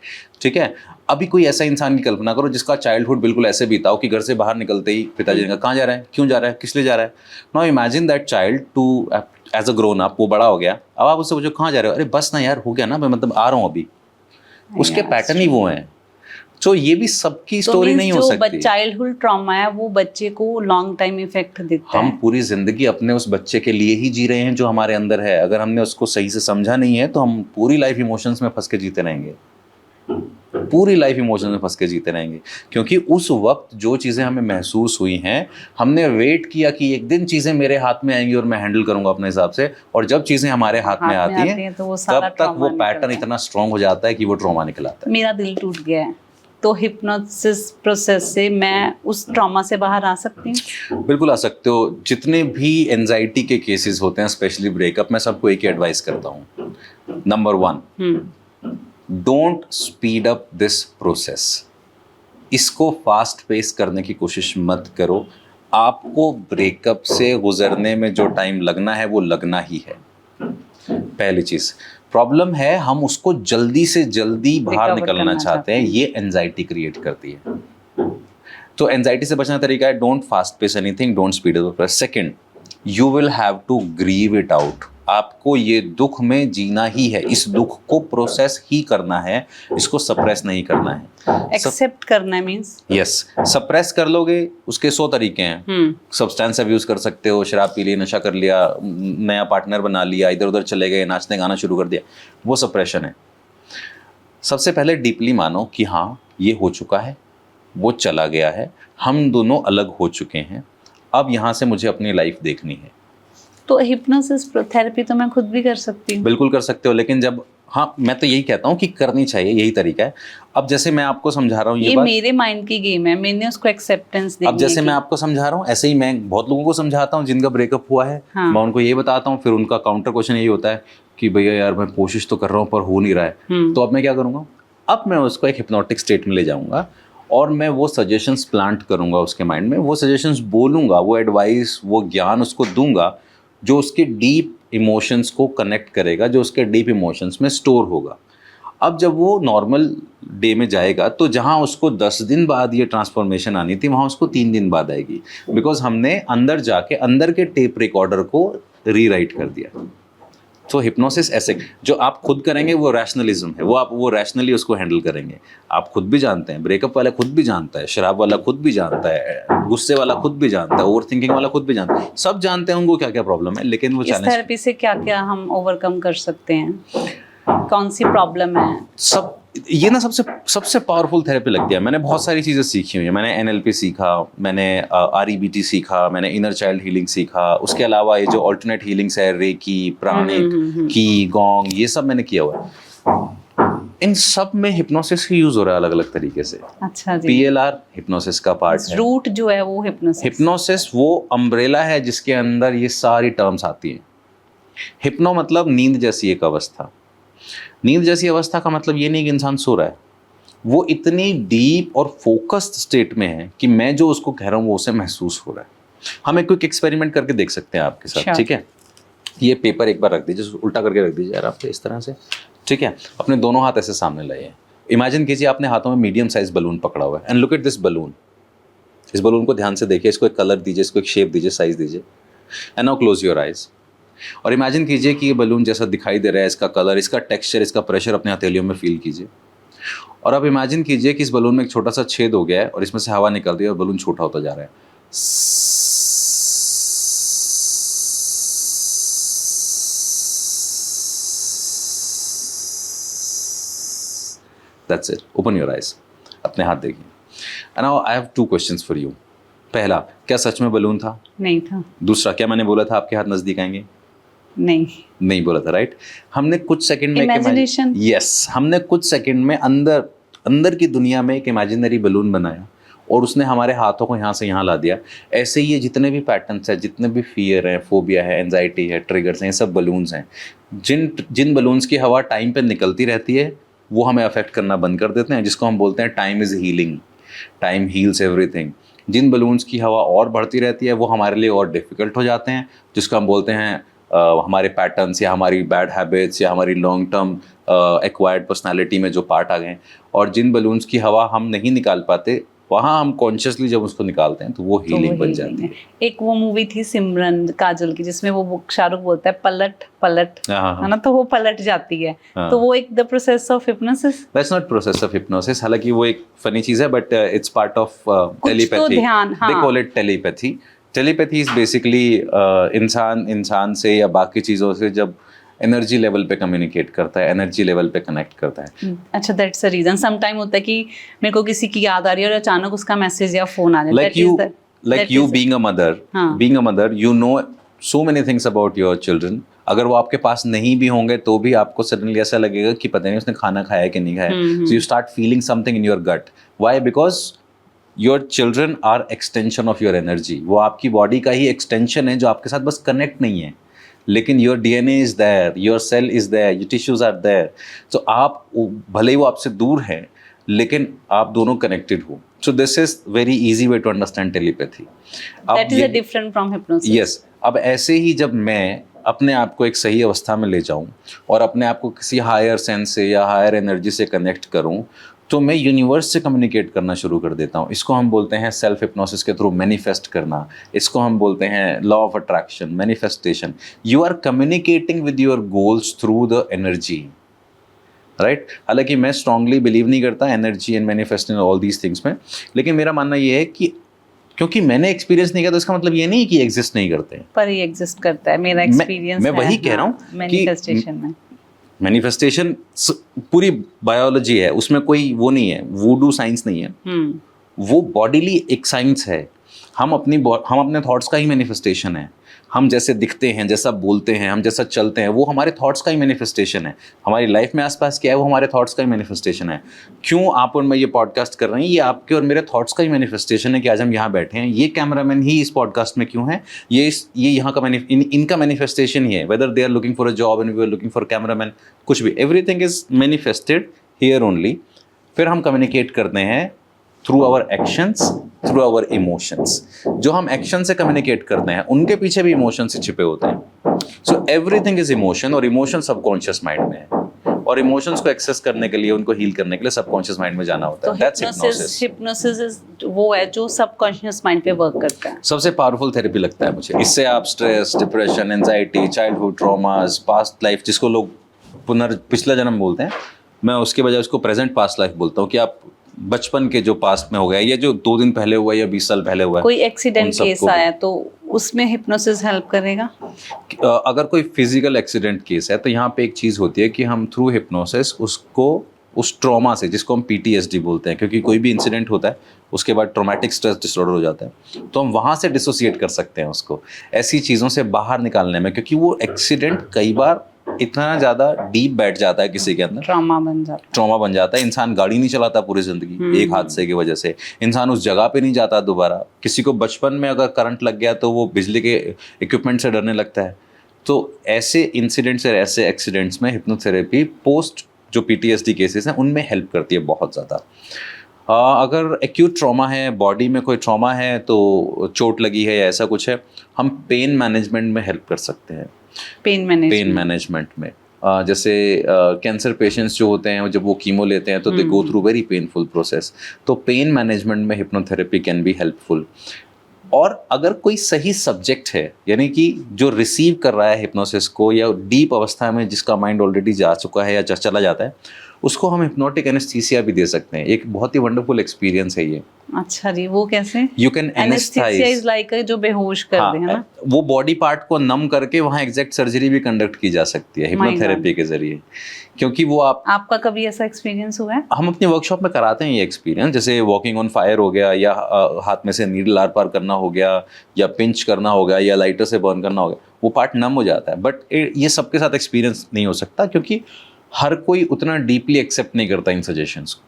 ठीक है। अभी कोई ऐसा इंसान की कल्पना करो जिसका चाइल्डहुड बिल्कुल ऐसे बीता हो कि घर से बाहर निकलते ही पिताजी ने कहा कहाँ जा रहा है, क्यों जा रहा है, किस लिए जा रहा है। Now imagine that child to as a grown up, वो बड़ा हो गया, अब आप उससे पूछो कहाँ जा रहे हो, अरे बस ना यार हो गया ना, मैं मतलब आ रहा हूँ अभी, उसके पैटर्न ही वो हैं। तो ये भी सबकी स्टोरी नहीं हो सकती। चाइल्डहुड ट्रॉमा है वो बच्चे को लॉन्ग टाइम इफेक्ट देता है। हम पूरी जिंदगी अपने उस बच्चे के लिए ही जी रहे हैं जो हमारे अंदर है। अगर हमने उसको सही से समझा नहीं है तो हम पूरी लाइफ इमोशंस में फंस के जीते रहेंगे, पूरी लाइफ इमोशंस में फंस के जीते रहेंगे, क्योंकि उस वक्त जो चीज़ें हमें महसूस हुई हैं, हमने वेट किया कि एक दिन चीज़ें मेरे हाथ में आएंगी और मैं हैंडल करूंगा अपने हिसाब से, और जब चीज़ें हमारे हाथ में आती हैं तो तब तक वो पैटर्न इतना स्ट्रांग हो जाता है कि वो ट्रॉमा निकल आता है। मेरा दिल टूट गया है, तो हिप्नोसिस प्रोसेस से मैं उस ट्रॉमा से बाहर आ सकती हूँ? बिल्कुल आ सकते हो। जितने भी एंजाइटी के केसेस होते हैं, स्पेशली ब्रेकअप, मैं सबको एक ही एडवाइस करता हूँ। Number 1, don't speed up this process. इसको फास्ट पेस करने की कोशिश मत करो। आपको ब्रेकअप से गुजरने में जो टाइम लगना है वो लगना ही है। पहली चीज, प्रॉब्लम है हम उसको जल्दी से जल्दी बाहर निकलना चाहते हैं, ये एंजाइटी क्रिएट करती है। तो एंजाइटी से बचने का तरीका है don't fast pace anything, don't speed up the process. Second, you will have to grieve it out. आपको ये दुख में जीना ही है, इस दुख को प्रोसेस ही करना है, इसको सप्रेस नहीं करना है। एक्सेप्ट करना है मींस, यस। सप्रेस कर लोगे उसके 100 तरीके हैं। सब्सटेंस अब्यूज कर सकते हो, शराब पी ली, नशा कर लिया, नया पार्टनर बना लिया, इधर उधर चले गए, नाचने गाना शुरू कर दिया, वो सप्रेशन है। सबसे पहले डीपली मानो कि हाँ ये हो चुका है, वो चला गया है, हम दोनों अलग हो चुके हैं, अब यहाँ से मुझे अपनी लाइफ देखनी है। तो हिप्नोसिस थेरेपी तो मैं खुद भी कर सकती हूँ? बिल्कुल कर सकते हो, लेकिन जब, हाँ मैं तो यही कहता हूँ कि करनी चाहिए, यही तरीका है। अब जैसे मैं आपको समझा रहा हूँ ये बात, मेरे माइंड की गेम है, मैंने उसको एक्सेप्टेंस देनी है। अब जैसे मैं आपको समझा रहा हूँ ऐसे ही मैं बहुत लोगों को समझाता हूँ जिनका ब्रेकअप हुआ है। हाँ। मैं उनको ये बताता हूँ, फिर उनका काउंटर क्वेश्चन यही होता है कि भैया यार मैं कोशिश तो कर रहा हूँ पर हो नहीं रहा है, तो अब मैं क्या करूँगा, अब मैं उसको एक हिप्नोटिक स्टेट में ले जाऊँगा और मैं वो सजेशंस प्लांट करूँगा उसके माइंड में, वो सजेशंस बोलूँगा, वो एडवाइस, वो ज्ञान उसको दूंगा जो उसके डीप इमोशंस को कनेक्ट करेगा, जो उसके डीप इमोशंस में स्टोर होगा। अब जब वो नॉर्मल डे में जाएगा तो जहाँ उसको 10 दिन बाद ये ट्रांसफॉर्मेशन आनी थी वहाँ उसको 3 दिन बाद आएगी, बिकॉज हमने अंदर जाके अंदर के टेप रिकॉर्डर को रीराइट कर दिया। तो हिप्नोसिस ऐसे जो आप खुद करेंगे वो रैशनलिज्म है, वो आप वो रैशनली उसको हैंडल करेंगे। आप खुद भी जानते हैं, ब्रेकअप वाला खुद भी जानता है, शराब वाला खुद भी जानता है, गुस्से वाला खुद भी जानता है, ओवर थिंकिंग वाला खुद भी जानता है, सब जानते हैं उनको क्या क्या प्रॉब्लम है, लेकिन वो इस थेरेपी से क्या क्या हम ओवरकम कर सकते हैं, कौन सी प्रॉब्लम है? सब ये ना सबसे पावरफुल थेरेपी लगती है। मैंने बहुत सारी चीज़ें सीखी हुई हैं। मैंने NLP सीखा, मैंने REBT सीखा, मैंने इनर चाइल्ड हीलिंग सीखा, उसके अलावा ये जो अल्टरनेट हीलिंग्स है, रेकी, प्राणिक, की, गोंग, ये सब मैंने किया हुआ है। इन सब में हिप्नोसिस ही यूज हो रहा है अलग अलग तरीके से। अच्छा जी। PLR हिप्नोसिस का पार्ट है। रूट जो है वो हिप्नोसिस वो अम्ब्रेला है जिसके अंदर ये सारी टर्म्स आती हैं। हिप्नो मतलब नींद जैसी एक अवस्था। नींद जैसी अवस्था का मतलब ये नहीं कि इंसान सो रहा है, वो इतनी डीप और फोकस्ड स्टेट में है कि मैं जो उसको कह रहा हूँ वो उसे महसूस हो रहा है। हम एक क्विक एक्सपेरिमेंट करके देख सकते हैं आपके साथ, ठीक है। ये पेपर एक बार रख दीजिए, उल्टा करके रख दीजिए यार आप इस तरह से, ठीक है। अपने दोनों हाथ ऐसे सामने लाइए। इमेजिन कीजिए आपने हाथों में मीडियम साइज बलून पकड़ा हुआ है, and look at this balloon. इस बलून को ध्यान से देखिए, इसको एक कलर दीजिए, इसको एक शेप दीजिए, साइज दीजिए, and now close your eyes और इमेजिन कीजिए कि ये बलून जैसा दिखाई दे रहा है, इसका कलर, इसका टेक्सचर, इसका प्रेशर अपने हथेलियों में फील कीजिए। और अब इमेजिन कीजिए कि इस बलून में एक छोटा सा छेद हो गया है और इसमें से हवा निकल रही है और बलून छोटा होता जा रहा है। That's it. Open your eyes. अपने हाथ देखिए। And now I have 2 questions for you. पहला, क्या सच में बलून था? नहीं था। दूसरा, क्या मैंने बोला था आपके हाथ नजदीक आएंगे? नहीं बोला था, राइट। हमने कुछ सेकंड में इमेजिनेशन, यस, हमने कुछ सेकंड में अंदर की दुनिया में एक इमेजिनरी बलून बनाया और उसने हमारे हाथों को यहाँ से यहाँ ला दिया। ऐसे ही ये जितने भी पैटर्न्स हैं, जितने भी फियर हैं, फोबिया है, एंजाइटी है, ट्रिगर्स हैं, ये सब बलून्स हैं। जिन बलून्स की हवा टाइम पे निकलती रहती है वो हमें अफेक्ट करना बंद कर देते हैं, जिसको हम बोलते हैं time is healing, time heals everything. जिन बलून्स की हवा और बढ़ती रहती है वो हमारे लिए और डिफ़िकल्ट हो जाते हैं, जिसको हम बोलते हैं हमारे पैटर्न्स या हमारी बैड हैबिट्स या हमारी लॉन्ग टर्म एक्वायर्ड पर्सनालिटी में जो पार्ट आ गए हैं, और जिन बलून्स की हवा हम नहीं निकाल पाते, वहाँ हम कॉन्शियसली जब उसको निकालते हैं तो वो हीलिंग बन जाती है। एक वो मूवी थी सिमरन काजल की, जिसमें वो शाहरुख बोलता है पलट पलट, है ना, तो वो पलट जाती है। तो वो एक the process of hypnosis. That's not process of hypnosis, हालांकि वो एक फनी चीज है, but it's part of telepathy. They call it telepathy. Telepathy is basically इंसान से या बाकी चीज़ों से जब एनर्जी लेवल पे कम्युनिकेट करता है, एनर्जी लेवल पे कनेक्ट करता है। अच्छा, that's the reason. Some time होता है कि मेरे को किसी की याद आ रही है और अचानक उसका मैसेज या फोन आ जाता है। Like you being a mother, you know so many things about your children. अगर वो आपके पास नहीं भी होंगे तो भी आपको सडनली ऐसा लगेगा कि पता नहीं उसने खाना खाया कि नहीं खाया। So you start feeling something in your gut. Why? Because your children are extension of your energy. वो आपकी बॉडी का ही एक्सटेंशन है जो आपके साथ बस कनेक्ट नहीं है, लेकिन your DNA is there, your cell is there, your tissues are there. तो आप भले ही वो आपसे दूर है लेकिन आप दोनों कनेक्टेड हो। So this is very easy way to understand telepathy. That is different from hypnosis. Yes. अब ऐसे ही जब मैं अपने आप को एक सही अवस्था में ले जाऊं और अपने आप को किसी हायर सेंस से या हायर एनर्जी से कनेक्ट करूं, तो मैं यूनिवर्स से कम्युनिकेट करना शुरू कर देता हूँ। इसको हम बोलते हैं सेल्फ हिप्नोसिस के थ्रू मैनिफेस्ट करना। इसको हम बोलते हैं law of attraction, manifestation. You are communicating with your goals through the energy, right. हालांकि मैं स्ट्रांगली बिलीव नहीं करता energy and manifesting all these things में, लेकिन मेरा मानना ये है कि क्योंकि मैंने एक्सपीरियंस नहीं किया तो इसका मतलब ये नहीं कि एग्जिस्ट नहीं करते हैं, पर ये एग्जिस्ट करता है। मेरा एक्सपीरियंस मैं वही कह रहा हूँ मैनिफेस्टेशन में। मैनिफेस्टेशन पूरी बायोलॉजी है, उसमें कोई वो नहीं है, वूडू साइंस नहीं है। वो बॉडीली एक साइंस है। हम अपने थॉट्स का ही मैनिफेस्टेशन है। हम जैसे दिखते हैं, जैसा बोलते हैं, हम जैसा चलते हैं, वो हमारे थॉट्स का ही मैनिफेस्टेशन है। हमारी लाइफ में आसपास क्या है वो हमारे थॉट्स का ही मैनिफेस्टेशन है। क्यों आप और मैं ये पॉडकास्ट कर रहे हैं, ये आपके और मेरे थॉट्स का ही मैनिफेस्टेशन है कि आज हम यहाँ बैठे हैं। ये कैमरामैन ही इस पॉडकास्ट में क्यों है, ये यहाँ का इनका मैनिफेस्टेशन ही है। Whether they are looking for a job and we are looking for cameraman, कुछ भी, everything is manifested here only. फिर हम कम्युनिकेट करते हैं through our actions, through our emotions. जो हम एक्शन से कम्युनिकेट करते हैं उनके पीछे भी इमोशंस छिपे होते हैं। सो एवरीथिंग इज इमोशन, और इमोशन सबकॉन्शियस माइंड में है, और इमोशंस को एक्सेस करने के लिए, उनको हील करने के लिए सबकॉन्शियस माइंड में जाना होता है। That's hypnosis. हिप्नोसिस इज वो है जो सबकॉन्शियस माइंड पे वर्क करता है। सबसे पावरफुल थेरेपी लगता है मुझे। इससे आप stress, depression, anxiety, childhood traumas, past life, जिसको लोग पिछला जन्म बोलते हैं, मैं उसके बजाय उसको प्रेजेंट पास्ट लाइफ बोलता हूँ, कि आप बचपन के जो पास्ट में हो गया, या जो 2 दिन पहले हुआ या 20 साल पहले हुआ, कोई एक्सीडेंट केस आया तो उसमें हिप्नोसिस हेल्प करेगा। अगर कोई फिजिकल एक्सीडेंट केस है तो यहाँ पे एक चीज़ होती है कि हम थ्रू हिप्नोसिस उसको उस ट्रॉमा से, जिसको हम PTSD बोलते हैं, क्योंकि कोई भी इंसिडेंट होता है उसके बाद ट्रॉमेटिक स्ट्रेस डिसऑर्डर हो जाता है, तो हम वहाँ से डिसोसिएट कर सकते हैं उसको, ऐसी चीज़ों से बाहर निकालने में। क्योंकि वो एक्सीडेंट कई बार इतना ज़्यादा डीप बैठ जाता है किसी के अंदर, ट्रॉमा बन जाता है। इंसान गाड़ी नहीं चलाता पूरी जिंदगी एक हादसे की वजह से, इंसान उस जगह पे नहीं जाता दोबारा। किसी को बचपन में अगर करंट लग गया तो वो बिजली के इक्विपमेंट से डरने लगता है। तो ऐसे इंसिडेंट्स और ऐसे एक्सीडेंट्स में हिप्नोथेरेपी पोस्ट जो PTSD केसेस हैं उनमें हेल्प करती है बहुत ज़्यादा। अगर एक्यूट ट्रॉमा है, बॉडी में कोई ट्रॉमा है, तो चोट लगी है या ऐसा कुछ है, हम पेन मैनेजमेंट में हेल्प कर सकते हैं। पेन मैनेजमेंट में जैसे कैंसर पेशेंट्स जो होते हैं, जब वो कीमो लेते हैं तो they go through very painful process. तो पेन मैनेजमेंट में हिप्नोथेरेपी कैन बी हेल्पफुल। और अगर कोई सही सब्जेक्ट है, यानी कि जो रिसीव कर रहा है हिप्नोसिस को, या डीप अवस्था में जिसका माइंड ऑलरेडी जा चुका है या चला जाता है, उसको हम हिप्नोटिक एनेस्थीसिया भी दे सकते हैं। एक बहुत ही वंडरफुल एक्सपीरियंस है ये। अच्छा जी, वो कैसे? You can anaesthesia is like जो बेहोश कर दे, है ना? वो बॉडी पार्ट को नम करके वहाँ एग्जैक्ट सर्जरी भी कंडक्ट की जा सकती है हिप्नोथेरेपी के जरिए। क्योंकि वो आपका कभी ऐसा एक्सपीरियंस हुआ है? हम अपनी वर्कशॉप में कराते हैं ये एक्सपीरियंस। जैसे वॉकिंग ऑन फायर हो गया, या हाथ में से नीडल आर पार करना हो गया, या पिंच करना हो गया, या लाइटर से बर्न करना हो गया, वो पार्ट नम हो जाता है। बट ये सबके साथ एक्सपीरियंस नहीं हो सकता, क्योंकि हर कोई उतना डीपली एक्सेप्ट नहीं करता इन सजेशंस को।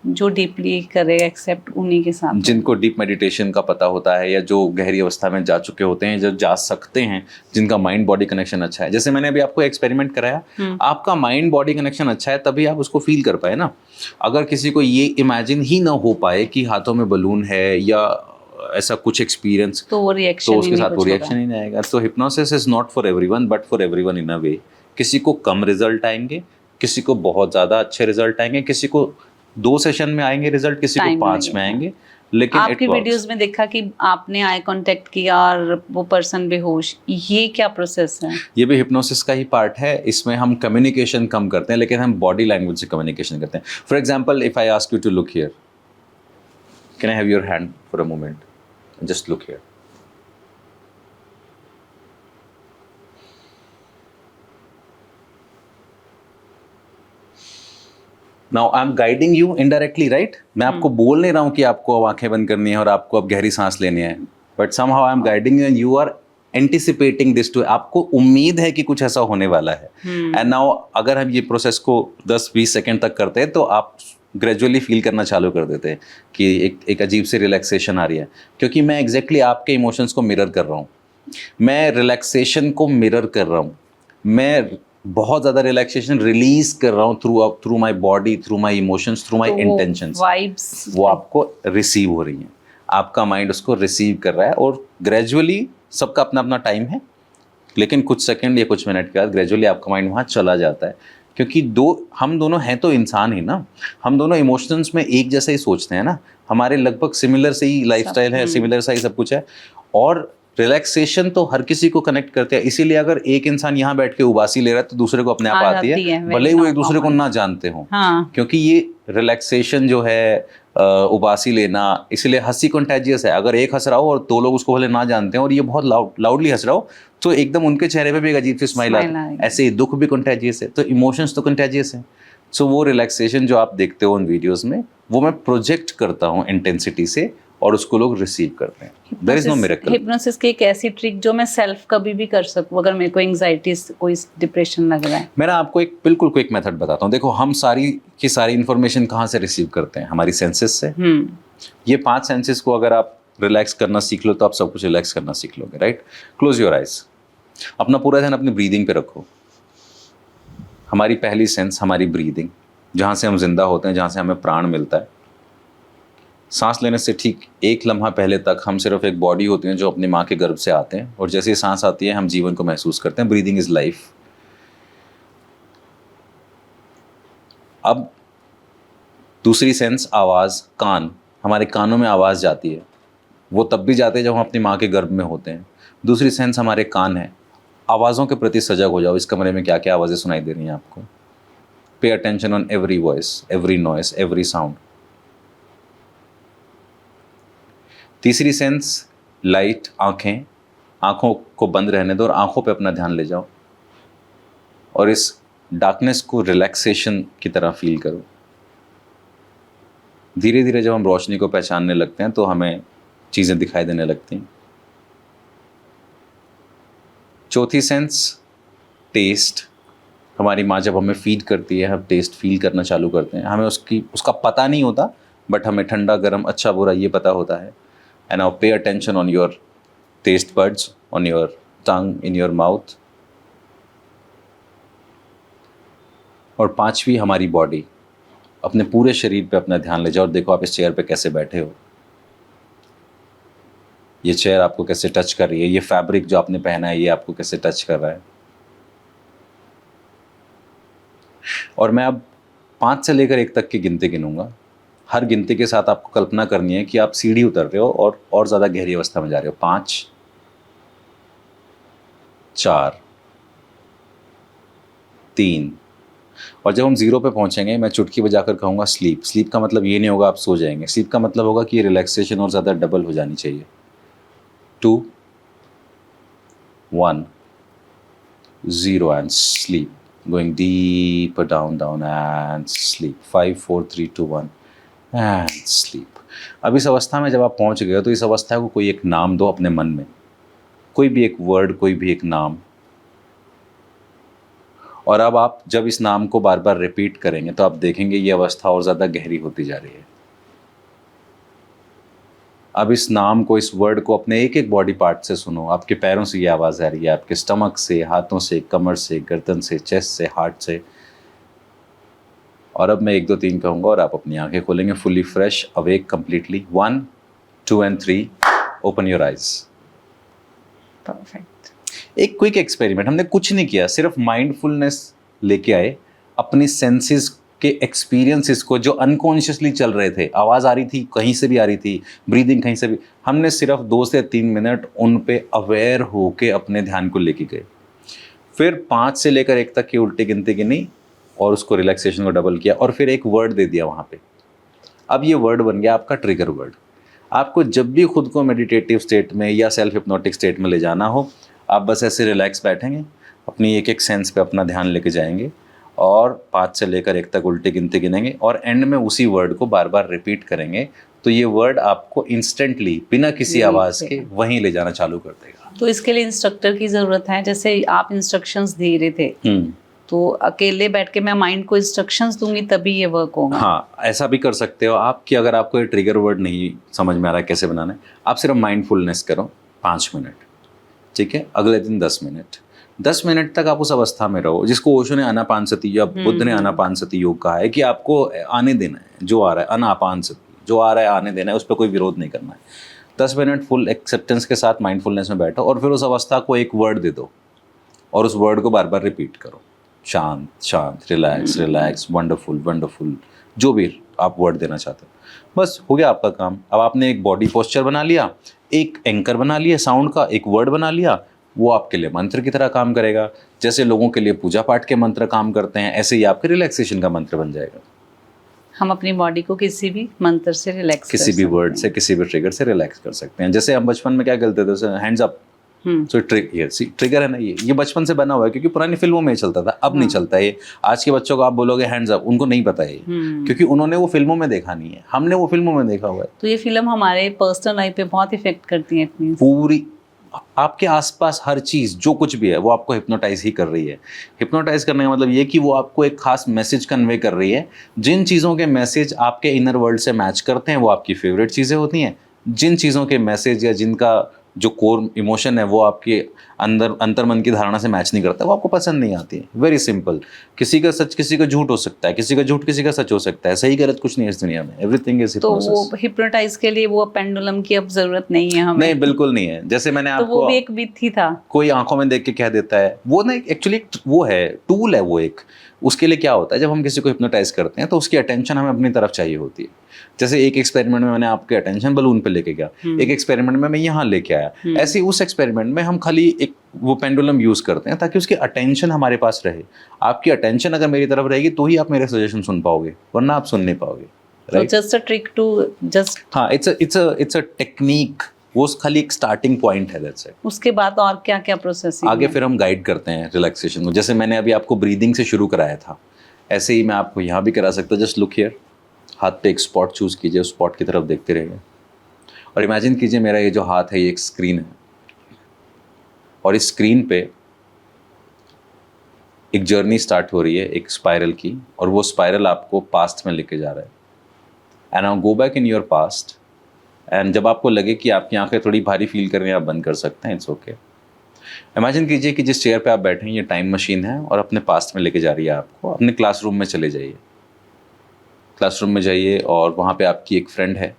जो डीपली करेगा एक्सेप्ट उन्हीं के साथ, जिनको डीप मेडिटेशन का पता होता है, या जो गहरी अवस्था में जा चुके होते हैं, जो जा सकते हैं, जिनका माइंड बॉडी कनेक्शन अच्छा है। जैसे मैंने अभी आपको एक्सपेरिमेंट कराया, आपका माइंड बॉडी कनेक्शन अच्छा है तभी आप उसको फील कर पाए ना। अगर किसी को ये इमेजिन ही ना हो पाए कि हाथों में बलून है, या ऐसा कुछ एक्सपीरियंस, तो वो रिएक्शन तो उसके साथ वो रिएक्शन ही नहीं आएगा। तो hypnosis is not for everyone but for everyone in a way. किसी को कम रिजल्ट आएंगे, किसी को बहुत ज़्यादा अच्छे रिजल्ट आएंगे, किसी को 2 सेशन में आएंगे रिजल्ट, किसी को 5 में आएंगे, लेकिन आपकी वीडियोस में देखा कि आपने आई कांटेक्ट किया और वो पर्सन बेहोश, ये क्या प्रोसेस है? ये भी हिप्नोसिस का ही पार्ट है। इसमें हम कम्युनिकेशन कम करते हैं, लेकिन हम बॉडी लैंग्वेज से कम्युनिकेशन करते हैं। For example, if I ask you to look here, can I have your hand for a moment, just look here. Now I am guiding you indirectly, right? मैं आपको बोल नहीं रहा हूं कि आपको अब आंखें बंद करनी है और आपको अब गहरी सांस लेनी है, but somehow I am guiding you and you are anticipating this too. आपको उम्मीद है कि कुछ ऐसा होने वाला है। एंड नाउ अगर हम ये प्रोसेस को 10-20 सेकंड तक करते हैं तो आप ग्रेजुअली फील करना चालू कर देते हैं कि एक अजीब सी रिलैक्सेशन आ रही है, क्योंकि मैं एग्जैक्टली आपके इमोशंस को मिरर कर रहा हूँ। मैं रिलैक्सेशन को मिरर कर रहा हूँ। मैं बहुत ज़्यादा रिलैक्सेशन रिलीज कर रहा हूँ through my body, through my emotions, through my intentions. Vibes वो आपको रिसीव हो रही हैं, आपका माइंड उसको रिसीव कर रहा है। और ग्रेजुअली, सबका अपना अपना टाइम है, लेकिन कुछ सेकंड या कुछ मिनट के बाद ग्रेजुअली आपका माइंड वहाँ चला जाता है। क्योंकि हम दोनों हैं तो इंसान ही ना, हम दोनों इमोशंस में एक जैसे ही सोचते हैं ना, हमारे लगभग सिमिलर से ही लाइफस्टाइल है, सिमिलर सा ही सब कुछ है। और रिलैक्सेशन तो हर किसी को कनेक्ट करते हैं। इसीलिए अगर एक इंसान यहाँ बैठ के उबासी ले रहा है तो दूसरे को अपने आप आती है, भले ही वो एक दूसरे को ना जानते हो। हाँ। क्योंकि ये रिलैक्सेशन जो है, उबासी लेना, इसीलिए हंसी कंटेजियस है। अगर एक हंस रहा हो और 2 लोग उसको भले ना जानते हैं और ये बहुत लाउडली हंस रहा हो, तो एकदम उनके चेहरे पे भी एक अजीब सी स्माइल आती है। ऐसे ही दुख भी कंटेजियस है, तो इमोशंस तो कंटेजियस है। सो वो रिलैक्सेशन जो आप देखते हो उन वीडियोस में, वो मैं प्रोजेक्ट करता हूँ इंटेंसिटी से और उसको लोग रिसीव करते हैं। There is no miracle. Hypnosis की एक ऐसी ट्रिक जो मैं सेल्फ कभी भी कर सकूं, अगर मेरे को एंजाइटी, कोई डिप्रेशन लग रहा है। मैं आपको एक बिल्कुल क्विक मेथड बताता हूँ। देखो, हम सारी की सारी इन्फॉर्मेशन कहाँ से रिसीव करते हैं? हमारी सेंसेस से। ये 5 सेंसेस को अगर आप रिलैक्स करना सीख लो तो आप सब कुछ रिलैक्स करना सीख लोगे, राइट? Close your eyes. अपना पूरा ध्यान अपनी ब्रीदिंग पे रखो। हमारी पहली सेंस हमारी ब्रीदिंग, जहाँ से हम जिंदा होते हैं, जहाँ से हमें प्राण मिलता है। सांस लेने से ठीक 1 लम्हा पहले तक हम सिर्फ एक बॉडी होती है जो अपनी माँ के गर्भ से आते हैं, और जैसे ही सांस आती है हम जीवन को महसूस करते हैं। Breathing is life. अब दूसरी सेंस आवाज़, कान। हमारे कानों में आवाज़ जाती है, वो तब भी जाते हैं जब हम अपनी माँ के गर्भ में होते हैं। दूसरी सेंस हमारे कान है। आवाज़ों के प्रति सजग हो जाओ। इस कमरे में क्या क्या आवाज़ें सुनाई दे रही हैं आपको? Pay attention on every voice, every noise, every sound. तीसरी सेंस लाइट, आँखें। आँखों को बंद रहने दो और आँखों पे अपना ध्यान ले जाओ और इस डार्कनेस को रिलैक्सेशन की तरह फील करो। धीरे धीरे जब हम रोशनी को पहचानने लगते हैं तो हमें चीज़ें दिखाई देने लगती हैं। चौथी सेंस टेस्ट। हमारी माँ जब हमें फीड करती है, हम टेस्ट फील करना चालू करते हैं। हमें उसका पता नहीं होता, बट हमें ठंडा गर्म अच्छा बुरा ये पता होता है। And now pay attention on your taste buds, on your tongue, in your mouth. और पांचवी हमारी बॉडी। अपने पूरे शरीर पे अपना ध्यान ले जाओ और देखो आप इस चेयर पे कैसे बैठे हो। ये चेयर आपको कैसे टच कर रही है, ये फैब्रिक जो आपने पहना है ये आपको कैसे टच कर रहा है। और मैं अब 5 से लेकर 1 तक की गिनती गिनूंगा। हर गिनती के साथ आपको कल्पना करनी है कि आप सीढ़ी उतर रहे हो और ज़्यादा गहरी अवस्था में जा रहे हो। 5, 4, 3, और जब हम 0 पे पहुंचेंगे मैं चुटकी बजाकर कहूँगा स्लीप। स्लीप का मतलब ये नहीं होगा आप सो जाएंगे, स्लीप का मतलब होगा कि ये रिलैक्सेशन और ज़्यादा डबल हो जानी चाहिए। 2, 1, 0 and sleep, going deeper down down and sleep. 5, 4, 3, 2, 1 and sleep. अब इस अवस्था में जब आप पहुंच गए हो तो इस अवस्था को कोई एक नाम दो अपने मन में, कोई भी एक वर्ड, कोई भी एक नाम। और अब आप जब इस नाम को बार बार रिपीट करेंगे तो आप देखेंगे ये अवस्था और ज़्यादा गहरी होती जा रही है। अब इस नाम को, इस वर्ड को अपने एक एक बॉडी पार्ट से सुनो। आपके पैरों से ये आवाज़ आ रही है, आपके स्टमक से, हाथों से, कमर से, गर्दन से, चेस्ट से, हार्ट से। और अब मैं 1, 2, 3 कहूँगा और आप अपनी आंखें खोलेंगे fully fresh, awake, completely. 1, 2 and 3 open your eyes. Perfect. एक क्विक एक्सपेरिमेंट, हमने कुछ नहीं किया, सिर्फ माइंडफुलनेस लेके आए अपनी सेंसेस के एक्सपीरियंसेस को जो अनकॉन्शियसली चल रहे थे, आवाज़ आ रही थी कहीं से भी आ रही थी, ब्रीदिंग कहीं से भी, हमने सिर्फ 2 से 3 मिनट उन पे अवेयर होके अपने ध्यान को लेके गए। फिर 5 से लेकर 1 तक की उल्टी गिनती गिनी और उसको रिलैक्सेशन को डबल किया और फिर एक वर्ड दे दिया वहाँ पे। अब ये वर्ड बन गया आपका ट्रिगर वर्ड। आपको जब भी खुद को मेडिटेटिव स्टेट में या सेल्फ हिप्नोटिक स्टेट में ले जाना हो, आप बस ऐसे रिलैक्स बैठेंगे, अपनी एक एक सेंस पे अपना ध्यान लेके जाएंगे और 5 से लेकर 1 तक उल्टी गिनती गिनेंगे और एंड में उसी वर्ड को बार बार रिपीट करेंगे, तो ये वर्ड आपको इंस्टेंटली बिना किसी आवाज़ के वहीं ले जाना चालू कर देगा। तो इसके लिए इंस्ट्रक्टर की ज़रूरत है, जैसे आप इंस्ट्रक्शंस दे रहे थे तो अकेले बैठ के मैं माइंड को इंस्ट्रक्शंस दूंगी तभी ये वर्क होगा? हाँ, ऐसा भी कर सकते हो आप कि अगर आपको ये ट्रिगर वर्ड नहीं समझ में आ रहा है कैसे बनाना है, आप सिर्फ माइंडफुलनेस करो 5 मिनट, ठीक है? अगले दिन 10 मिनट, 10 मिनट तक आप उस अवस्था में रहो जिसको ओशो ने आनापानसति या बुद्ध ने आनापानसति योग कहा है कि आपको आने देना है जो आ रहा है, अनापानसति जो आ रहा है आने देना है, उस पर कोई विरोध नहीं करना है। 10 मिनट फुल एक्सेप्टेंस के साथ माइंडफुलनेस में बैठो और फिर उस अवस्था को एक वर्ड दे दो और उस वर्ड को बार बार रिपीट करो, शांत शांत, रिलैक्स रिलैक्स, वंडरफुल वंडरफुल, जो भी आप वर्ड देना चाहते हो। बस हो गया आपका काम। अब आपने एक बॉडी पोस्चर बना लिया, एक एंकर बना लिया साउंड का, एक वर्ड बना लिया, वो आपके लिए मंत्र की तरह काम करेगा। जैसे लोगों के लिए पूजा पाठ के मंत्र काम करते हैं, ऐसे ही आपके रिलैक्सेशन का मंत्र बन जाएगा। हम अपनी बॉडी को किसी भी मंत्र से रिलैक्स किसी भी वर्ड से, किसी भी ट्रिगर से रिलैक्स कर सकते हैं। जैसे हम बचपन में क्या करते थे, हैंड्स अप, तो ट्रिगर है ना, ये बचपन से बना हुआ है क्योंकि पुरानी फिल्मों में ही चलता था, अब नहीं चलता है। आज के बच्चों को आप बोलोगे हैंड्स अप, उनको नहीं पता है क्योंकि उन्होंने वो फिल्मों में देखा नहीं है, हमने वो फिल्मों में देखा हुआ है। तो ये फिल्म हमारे पर्सनल लाइफ पे बहुत इफेक्ट करती है अपनी। पूरी आपके आसपास हर चीज़ जो कुछ भी है वो आपको हिप्नोटाइज ही कर रही है। हिप्नोटाइज करने का मतलब ये कि वो आपको एक खास मैसेज कन्वे कर रही है। जिन चीज़ों के मैसेज आपके इनर वर्ल्ड से मैच करते हैं वो आपकी फेवरेट चीज़ें होती हैं। जिन चीज़ों के मैसेज या जिनका जो कोर इमोशन है वो आपके अंदर अंतर्मन की धारणा से मैच नहीं करता, वो आपको पसंद नहीं आती है। Very simple. किसी का सच किसी का झूठ हो सकता है, किसी का झूठ किसी का सच हो सकता है, सही गलत कुछ नहीं है इस दुनिया में, एवरीथिंग इज हिप्नोसिस। तो वो हिप्नोटाइज के लिए वो पेंडुलम की अब जरूरत नहीं है हमें? नहीं, बिल्कुल नहीं है। जैसे मैंने तो आपको वो भी एक विथ ही था, कोई आंखों में देख के कह देता है, वो ना एक्चुअली वो है, टूल है वो एक। उसके लिए क्या होता है, जब हम किसी को हिप्नोटाइज करते हैं तो उसकी अटेंशन हमें अपनी तरफ चाहिए होती है। जैसे एक एक्सपेरिमेंट में मैंने आपके अटेंशन बलून पे लेके गया, एक एक्सपेरिमेंट में मैं यहाँ लेके आया, ऐसे उस एक्सपेरिमेंट में हम खाली एक वो पेंडुलम यूज करते हैं ताकि उसकी अटेंशन हमारे पास रहे। आपकी अटेंशन अगर मेरी तरफ रहेगी तो ही आप मेरे सजेशन सुन पाओगे, वरना आप सुन नहीं पाओगे। तो just a trick to just, हाँ, इट्स अ टेक्निक। वो खाली एक स्टार्टिंग पॉइंट है, दैट्स इट। उसके बाद और क्या क्या प्रोसेसिंग आगे फिर हम गाइड करते हैं रिलैक्सेशन को। जैसे मैंने अभी आपको ब्रीदिंग से शुरू कराया था, ऐसे ही मैं आपको यहाँ भी करा सकता हूँ। जस्ट लुक हियर, हाथ पे एक स्पॉट चूज कीजिए, उस स्पॉट की तरफ देखते रहिए और इमेजिन कीजिए मेरा ये जो हाथ है ये एक स्क्रीन है और इस स्क्रीन पे एक जर्नी स्टार्ट हो रही है एक स्पाइरल की, और वो स्पाइरल आपको पास्ट में लेके जा रहा है। And now go back in your past, and जब आपको लगे कि आपकी आंखें थोड़ी भारी फील कर रही हैं, आप बंद कर सकते हैं, इट्स ओके। इमेजिन कीजिए कि जिस चेयर पे आप बैठे हैं ये टाइम मशीन है और अपने पास्ट में लेके जा रही है आपको। अपने क्लासरूम में चले जाइए, क्लासरूम में जाइए और वहाँ पे आपकी एक फ्रेंड है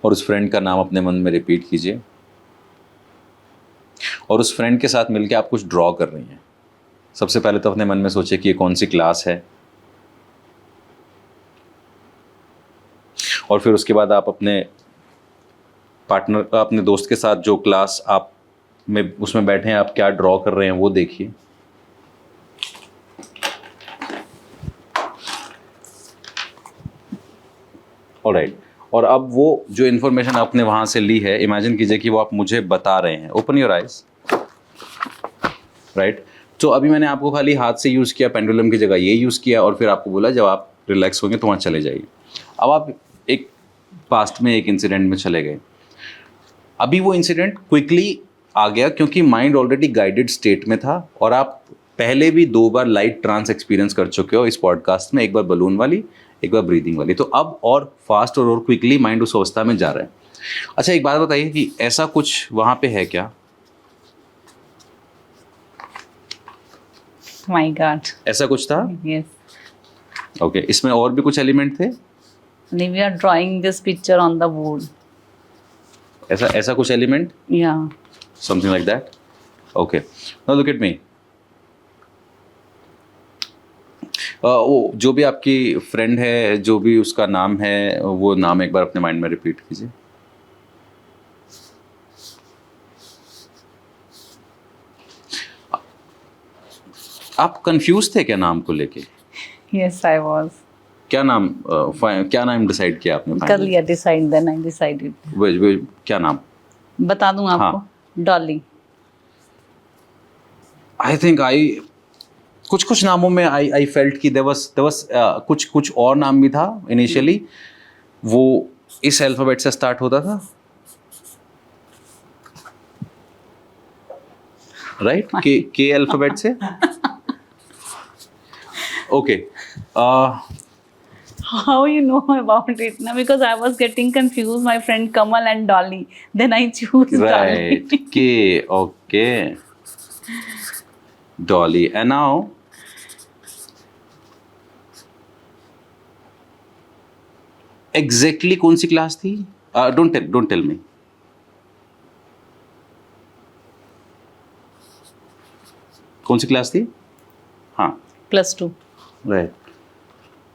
और उस फ्रेंड का नाम अपने मन में रिपीट कीजिए और उस फ्रेंड के साथ मिलके आप कुछ ड्रॉ कर रही हैं। सबसे पहले तो अपने मन में सोचिए कि ये कौन सी क्लास है, और फिर उसके बाद आप अपने पार्टनर, अपने दोस्त के साथ जो क्लास आप में उसमें बैठे हैं, आप क्या ड्रॉ कर रहे हैं वो देखिए। ऑलराइट, और अब वो जो इन्फॉर्मेशन आपने वहाँ से ली है, इमेजिन कीजिए कि वो आप मुझे बता रहे हैं। Open your eyes, right. तो अभी मैंने आपको खाली हाथ से यूज़ किया, पेंडुलम की जगह ये यूज़ किया और फिर आपको बोला जब आप रिलैक्स होंगे तो वहाँ चले जाइए। अब आप एक पास्ट में एक इंसिडेंट में चले गए। अभी वो इंसिडेंट क्विकली आ गया क्योंकि माइंड ऑलरेडी गाइडेड स्टेट में था और आप पहले भी 2 बार लाइट ट्रांस एक्सपीरियंस कर चुके हो इस पॉडकास्ट में, एक बार बलून वाली, एक बार ब्रीदिंग वाली। तो अब और फास्ट और क्विकली माइंड उस अवस्था में जा रहा है। अच्छा, एक बात बताइए कि ऐसा कुछ वहाँ पे है क्या? माय गॉड, ऐसा कुछ था? यस। ओके, इसमें और भी कुछ एलिमेंट थे? We are drawing this picture on the wall. ऐसा ऐसा कुछ element, Yeah. Something like that. Okay, now look at me. वो जो भी आपकी फ्रेंड है, जो भी उसका नाम है, वो नाम एक बार अपने माइंड में रिपीट कीजिए. आप कंफ्यूज थे क्या नाम को लेके? Yes, I was. क्या नाम डिसाइड किया आपने? कर लिया decide, then I decided. क्या नाम? बता दूं आपको? डॉली. आई थिंक कुछ कुछ नामों में आई फेल्ट कि देयर वाज कुछ और नाम भी था इनिशियली, वो इस अल्फाबेट से स्टार्ट होता था, राइट? के अल्फाबेट से. Okay. How you know about it? Now because I was getting confused. My friend Kamal and Dolly. Then I choose right, Dolly. के. Okay, Dolly. And now exactly कौन सी class थी? Don't tell me. कौन सी class थी? हाँ, +2. Right,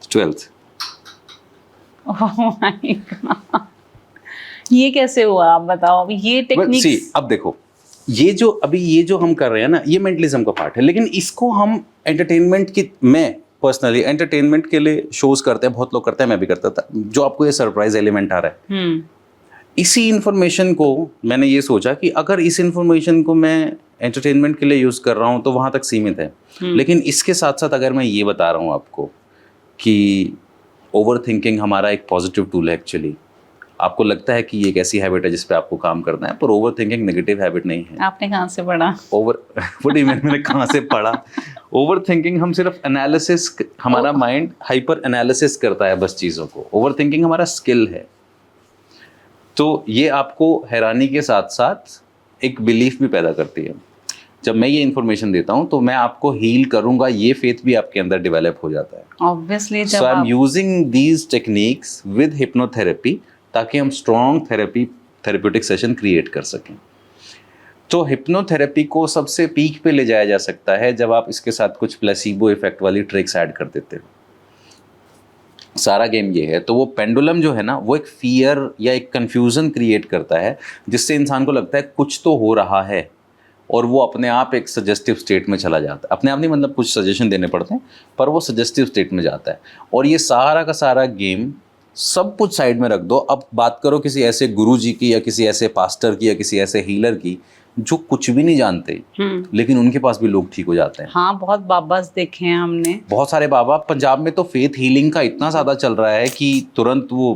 12th. Oh my God. ये कैसे हुआ आप बताओ? अभी ये टेक्निक्स. सी, अब देखो, ये जो हम कर रहे हैं ना, ये मेंटलिज्म का पार्ट है, लेकिन इसको हम एंटरटेनमेंट की, मैं पर्सनली एंटरटेनमेंट के लिए शोज करते हैं, बहुत लोग करते हैं, मैं भी करता था. जो आपको ये सरप्राइज एलिमेंट आ रहा है, इसी इंफॉर्मेशन को मैंने ये सोचा कि अगर इस इंफॉर्मेशन को मैं एंटरटेनमेंट के लिए यूज़ कर रहा हूँ तो वहाँ तक सीमित है. लेकिन इसके साथ साथ अगर मैं ये बता रहा हूँ आपको कि ओवर थिंकिंग हमारा एक पॉजिटिव टूल है एक्चुअली. आपको लगता है कि ये एक ऐसी हैबिट है जिस पे आपको काम करना है, पर ओवर थिंकिंग नेगेटिव हैबिट नहीं है. आपने कहाँ से पढ़ा? मैंने कहाँ से पढ़ा? ओवर थिंकिंग हम सिर्फ एनालिसिस, हमारा माइंड हाइपर एनालिसिस करता है बस चीज़ों को. ओवर थिंकिंग हमारा स्किल है. तो ये आपको हैरानी के साथ साथ एक बिलीफ भी पैदा करती है. जब मैं ये इन्फॉर्मेशन देता हूँ तो मैं आपको हील करूंगा, ये फेथ भी आपके अंदर डेवलप हो जाता है. Obviously, so I am using these techniques with hypnotherapy ताकि हम स्ट्रॉन्ग थेरेप्यूटिक सेशन क्रिएट कर सकें. तो हिप्नोथेरेपी को सबसे पीक पे ले जाया जा सकता है जब आप इसके साथ कुछ प्लेसिबो इफेक्ट वाली ट्रिक्स ऐड कर देते हो. सारा गेम ये है. तो वो पेंडुलम जो है ना, वो एक फियर या एक कंफ्यूजन क्रिएट करता है जिससे इंसान को लगता है कुछ तो हो रहा है, और वो अपने आप एक सजेस्टिव स्टेट में चला जाता है. अपने आप नहीं, मतलब कुछ सजेशन देने पड़ते हैं, पर वो सजेस्टिव स्टेट में जाता है. और ये सारा का सारा गेम सब कुछ साइड में रख दो. अब बात करो किसी ऐसे गुरु जी की, या किसी ऐसे पास्टर की, या किसी ऐसे हीलर की जो कुछ भी नहीं जानते, लेकिन उनके पास भी लोग ठीक हो जाते हैं. हाँ, बहुत बाबास देखे हैं हमने. बहुत सारे बाबा. पंजाब में तो फेथ हीलिंग का इतना ज़्यादा चल रहा है कि तुरंत वो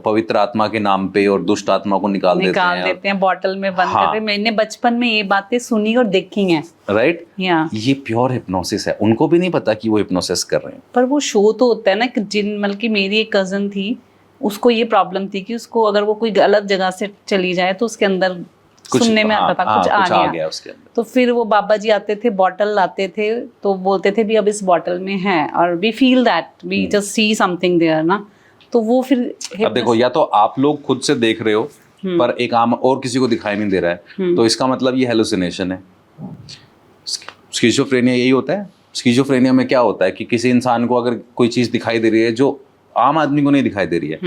पवित्र आत्मा के नाम पे और दुष्ट आत्मा को निकाल देते हैं बॉटल में बंद हाँ. करके. मैंने बचपन में ये बातें सुनी और देखी हैं. राइट. ये प्योर हिप्नोसिस है. उनको भी नहीं पता कि वो हिप्नोसिस कर रहे हैं. पर वो शो तो होता है ना कि बल्कि की मेरी एक कजन थी, उसको ये प्रॉब्लम थी कि उसको अगर वो कोई गलत जगह से चली जाए तो उसके अंदर सुनने में आता था कुछ आ गया उसके अंदर. तो फिर वो बाबा जी आते थे, बॉटल लाते थे, तो बोलते थे भी अब इस बॉटल में है, और we feel that we just see something there ना. तो वो फिर अब देखो, या तो आप लोग खुद से देख रहे हो पर एक आम और किसी को दिखाई नहीं दे रहा है, तो इसका मतलब ये हेलुसिनेशन है. स्किज़ोफ्रेनिया यही होता है. स्किज़ोफ्रेनिया में क्या होता है कि किसी इंसान को अगर कोई चीज़ दिखाई दे रही है जो आम आदमी को नहीं दिखाई दे रही है,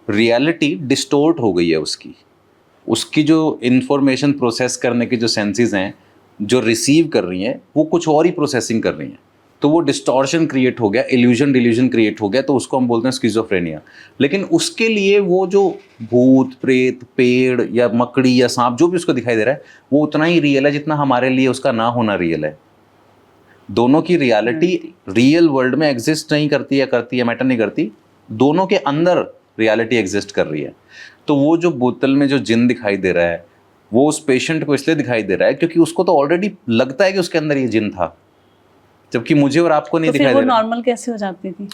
रियलिटी डिस्टोर्ट हो गई है. उसकी जो इंफॉर्मेशन प्रोसेस करने की जो सेंसेस हैं, जो रिसीव कर रही हैं, वो कुछ और ही प्रोसेसिंग कर रही हैं. तो वो डिस्टॉर्शन क्रिएट हो गया, इल्यूजन डिल्यूजन क्रिएट हो गया, तो उसको हम बोलते हैं स्किज़ोफ्रेनिया. लेकिन उसके लिए वो जो भूत प्रेत, पेड़ या मकड़ी या सांप जो भी उसको दिखाई दे रहा है, वो उतना ही रियल है जितना हमारे लिए उसका ना होना रियल है. दोनों की रियलिटी रियल वर्ल्ड में एग्जिस्ट नहीं करती, या करती है मैटर नहीं करती. दोनों के अंदर रियलिटी एग्जिस्ट कर रही है. तो वो जो बोतल में जो जिन दिखाई दे रहा है, वो उस पेशेंट को इसलिए दिखाई दे रहा है क्योंकि उसको तो ऑलरेडी लगता है कि उसके अंदर ये जिन था, जबकि मुझे और आपको नहीं दिखाई दे रहा. नॉर्मल कैसे हो जाती थी?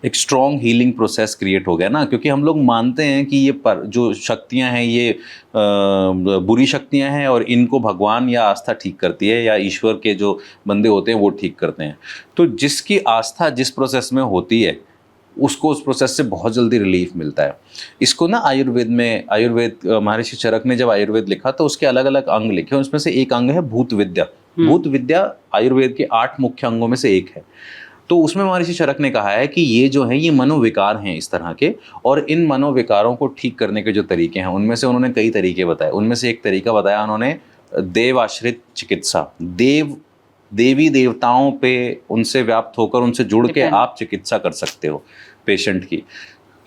एक स्ट्रॉन्ग हीलिंग प्रोसेस क्रिएट हो गया ना, क्योंकि हम लोग मानते हैं कि ये जो शक्तियां हैं ये बुरी शक्तियां हैं, और इनको भगवान या आस्था ठीक करती है, या ईश्वर के जो बंदे होते हैं वो ठीक करते हैं. तो जिसकी आस्था जिस प्रोसेस में होती है, उसको उस प्रोसेस से बहुत जल्दी रिलीफ मिलता है। इसको ना आयुर्वेद महर्षि चरक ने जब आयुर्वेद लिखा तो उसके अलग अलग अंग लिखे, उसमें से एक अंग है भूत विद्या। भूत विद्या आयुर्वेद के 8 मुख्य अंगों में से एक है। तो उसमें महर्षि चरक ने कहा है कि ये जो है ये मनोविकार हैं इस तरह के, और इन मनोविकारों को ठीक करने के जो तरीके हैं उनमें से उन्होंने कई तरीके बताए। उनमें से एक तरीका बताया उन्होंने देव आश्रित चिकित्सा। देवी देवताओं पे उनसे व्याप्त होकर उनसे जुड़ के आप चिकित्सा कर सकते हो पेशेंट की,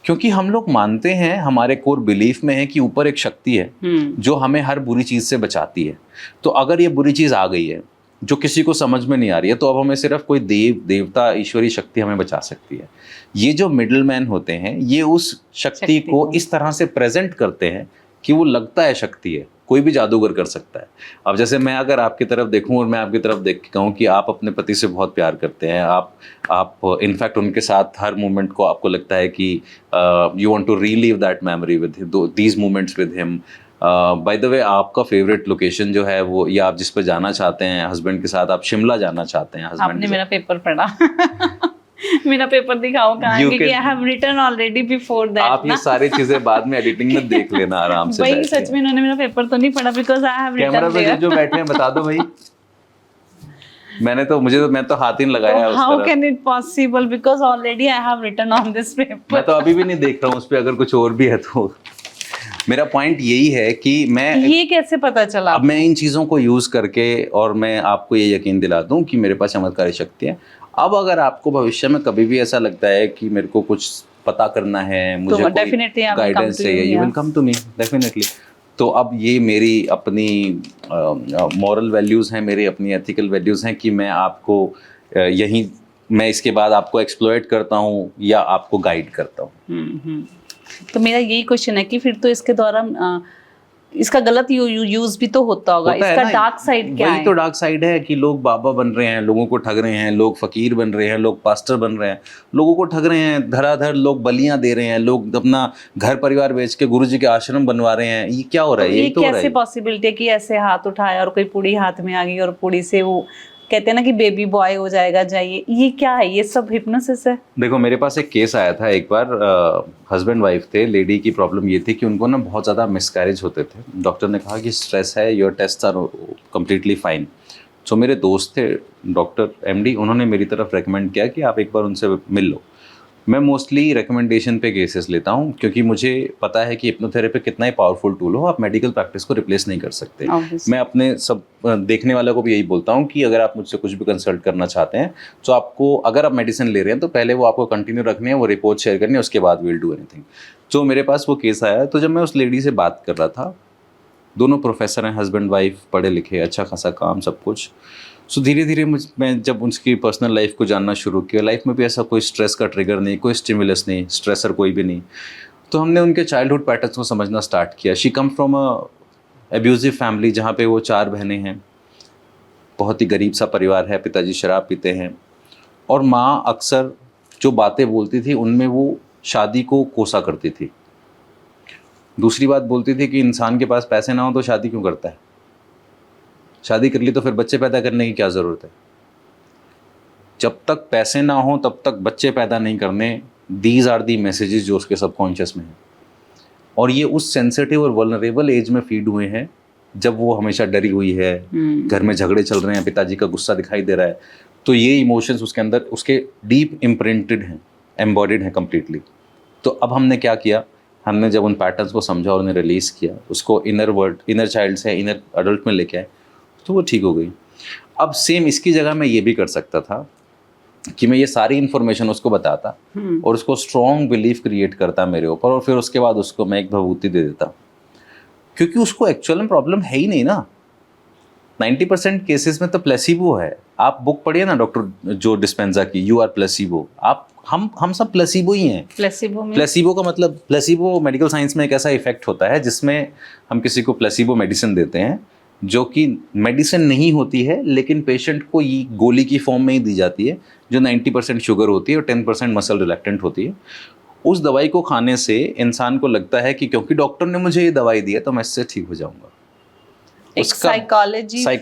क्योंकि हम लोग मानते हैं, हमारे कोर बिलीफ में है कि ऊपर एक शक्ति है जो हमें हर बुरी चीज से बचाती है। तो अगर ये बुरी चीज आ गई है जो किसी को समझ में नहीं आ रही है, तो अब हमें सिर्फ कोई देवता ईश्वरी शक्ति हमें बचा सकती है। ये जो मिडिल मैन होते हैं ये उस शक्ति को इस तरह से प्रेजेंट करते हैं कि वो लगता है शक्ति है, कोई भी जादूगर कर सकता है। अब जैसे मैं अगर आपकी तरफ देखूं और मैं आपकी तरफ देख के कहूं कि आप अपने पति से बहुत प्यार करते हैं, आप इनफैक्ट उनके साथ हर मोमेंट को आपको लगता है कि you want to relive that memory with these moments with him. By the way, आपका फेवरेट लोकेशन जो है वो, या आप जिस पर जाना चाहते हैं हस्बैंड के साथ, आप शिमला जाना चाहते हैं हस्बैंड आपने मेरा पेपर पढ़ा मेरा पेपर दिखाओ कहाँ, क्योंकि I have written already before that. आप ये सारी चीजें बाद में एडिटिंग में देख लेना आराम से। भाई सच में इन्होंने मेरा पेपर तो नहीं पढ़ा, because I have written. Camera पे जो बैठे हैं बता दो भाई। मैं तो हाथ ही नहीं लगाया उस तरफ। How can it possible, because already I have written on this paper. मैं तो अभी भी नहीं देख रहा हूँ उस पे, अगर कुछ और भी है तो। मेरा पॉइंट यही है कि ये कैसे पता चला? अब मैं इन चीज़ों को यूज़ करके और मैं आपको ये यकीन दिला दूं कि मेरे पास चमत्कारी शक्ति है। अब अगर आपको भविष्य में कभी भी ऐसा लगता है कि मेरे को कुछ पता करना है, मुझे कोई गाइडेंस चाहिए, you will come to me definitely. तो अब ये मेरी अपनी मॉरल वैल्यूज़ हैं, मेरी अपनी एथिकल वैल्यूज़ हैं कि मैं आपको मैं इसके बाद आपको एक्सप्लॉइट करता हूँ या आपको गाइड करता हूँ। तो मेरा यही क्वेश्चन है कि फिर तो इसके द्वारा इसका गलत यूज भी तो होता होगा। इसका डार्क साइड क्या है? वही तो डार्क साइड है कि लोग बाबा बन रहे हैं, लोगों को ठग रहे हैं, लोग फकीर बन रहे हैं, लोग पास्टर बन रहे हैं, लोगों को ठग रहे हैं, धड़ाधड़ लोग बलियां दे रहे हैं, लोग अपना घर परिवार बेच के गुरुजी के आश्रम बनवा रहे हैं। ये क्या हो रहा है? ये कैसे पॉसिबिलिटी है कि ऐसे हाथ उठाया और कोई पूड़ी हाथ में आ गई और पूड़ी से वो कहते हैं ना कि बेबी बॉय हो जाएगा, जाइए, ये क्या है? ये सब हिप्नोसिस है? देखो, मेरे पास एक केस आया था एक बार, हस्बैंड वाइफ थे। लेडी की प्रॉब्लम ये थी कि उनको ना बहुत ज़्यादा मिसकैरेज होते थे। डॉक्टर ने कहा कि स्ट्रेस है, your test are completely fine. So मेरे दोस्त थे डॉक्टर MD, उन्होंने मेरी तरफ रेकमेंड किया कि आप एक बार उनसे मिल लो। मैं मोस्टली रिकमेंडेशन पे केसेस लेता हूँ क्योंकि मुझे पता है कि हिप्नोथेरेपी कितना ही पावरफुल टूल हो, आप मेडिकल प्रैक्टिस को रिप्लेस नहीं कर सकते। मैं अपने सब देखने वालों को भी यही बोलता हूँ कि अगर आप मुझसे कुछ भी कंसल्ट करना चाहते हैं तो आपको, अगर आप मेडिसिन ले रहे हैं तो पहले वो आपको कंटिन्यू रखनी है, वो रिपोर्ट शेयर करनी है, उसके बाद विल डू एनीथिंग। तो मेरे पास वो केस आया, तो जब मैं उस लेडी से बात कर रहा था, दोनों प्रोफेसर हैं, हस्बैंड वाइफ, पढ़े लिखे, अच्छा खासा काम, सब कुछ। सो धीरे धीरे मैं जब उसकी पर्सनल लाइफ को जानना शुरू किया, लाइफ में भी ऐसा कोई स्ट्रेस का ट्रिगर नहीं, कोई स्टिमुलस नहीं, स्ट्रेसर कोई भी नहीं, तो हमने उनके चाइल्डहुड पैटर्न्स को समझना स्टार्ट किया। She come from a abusive family जहाँ पे वो 4 बहनें हैं, बहुत ही गरीब सा परिवार है, पिताजी शराब पीते हैं और माँ अक्सर जो बातें बोलती थी उनमें वो शादी को कोसा करती थी। दूसरी बात बोलती थी कि इंसान के पास पैसे ना हो तो शादी क्यों करता है, शादी कर ली तो फिर बच्चे पैदा करने की क्या ज़रूरत है, जब तक पैसे ना हो तब तक बच्चे पैदा नहीं करने। दीज आर दी मैसेजेस जो उसके सबकॉन्शियस में हैं, और ये उस सेंसिटिव और वल्नरेबल एज में फीड हुए हैं जब वो हमेशा डरी हुई है, घर में झगड़े चल रहे हैं, पिताजी का गुस्सा दिखाई दे रहा है, तो ये इमोशंस उसके अंदर, उसके डीप इम्प्रिंटेड हैं, एम्बॉडीड हैं कम्प्लीटली। तो अब हमने क्या किया, हमने जब उन पैटर्न्स को समझा और उन्हें रिलीज़ किया, उसको इनर चाइल्ड से इनर अडल्ट में लेके आए, तो वो ठीक हो गई। अब सेम इसकी जगह मैं ये भी कर सकता था कि मैं ये सारी इन्फॉर्मेशन उसको बताता और उसको स्ट्रॉन्ग बिलीफ क्रिएट करता मेरे ऊपर, और फिर उसके बाद उसको मैं एक भभूति दे देता, क्योंकि उसको एक्चुअल में प्रॉब्लम है ही नहीं ना। 90% केसेस में तो प्लेसिबो है। आप बुक पढ़िए ना डॉक्टर जो डिस्पेंजा की, यू आर प्लेसिबो। आप हम सब प्लेसिबो ही हैं। प्लेसिबो का मतलब, प्लेसिबो मेडिकल साइंस में एक ऐसा इफेक्ट होता है जिसमें हम किसी को प्लेसिबो मेडिसिन देते हैं जो कि मेडिसिन नहीं होती है, लेकिन पेशेंट को ये गोली की फॉर्म में ही दी जाती है, जो 90% शुगर होती है और 10% मसल रिलैक्टेंट होती है। उस दवाई को खाने से इंसान को लगता है कि क्योंकि डॉक्टर ने मुझे ये दवाई दी है तो मैं इससे ठीक हो जाऊंगा।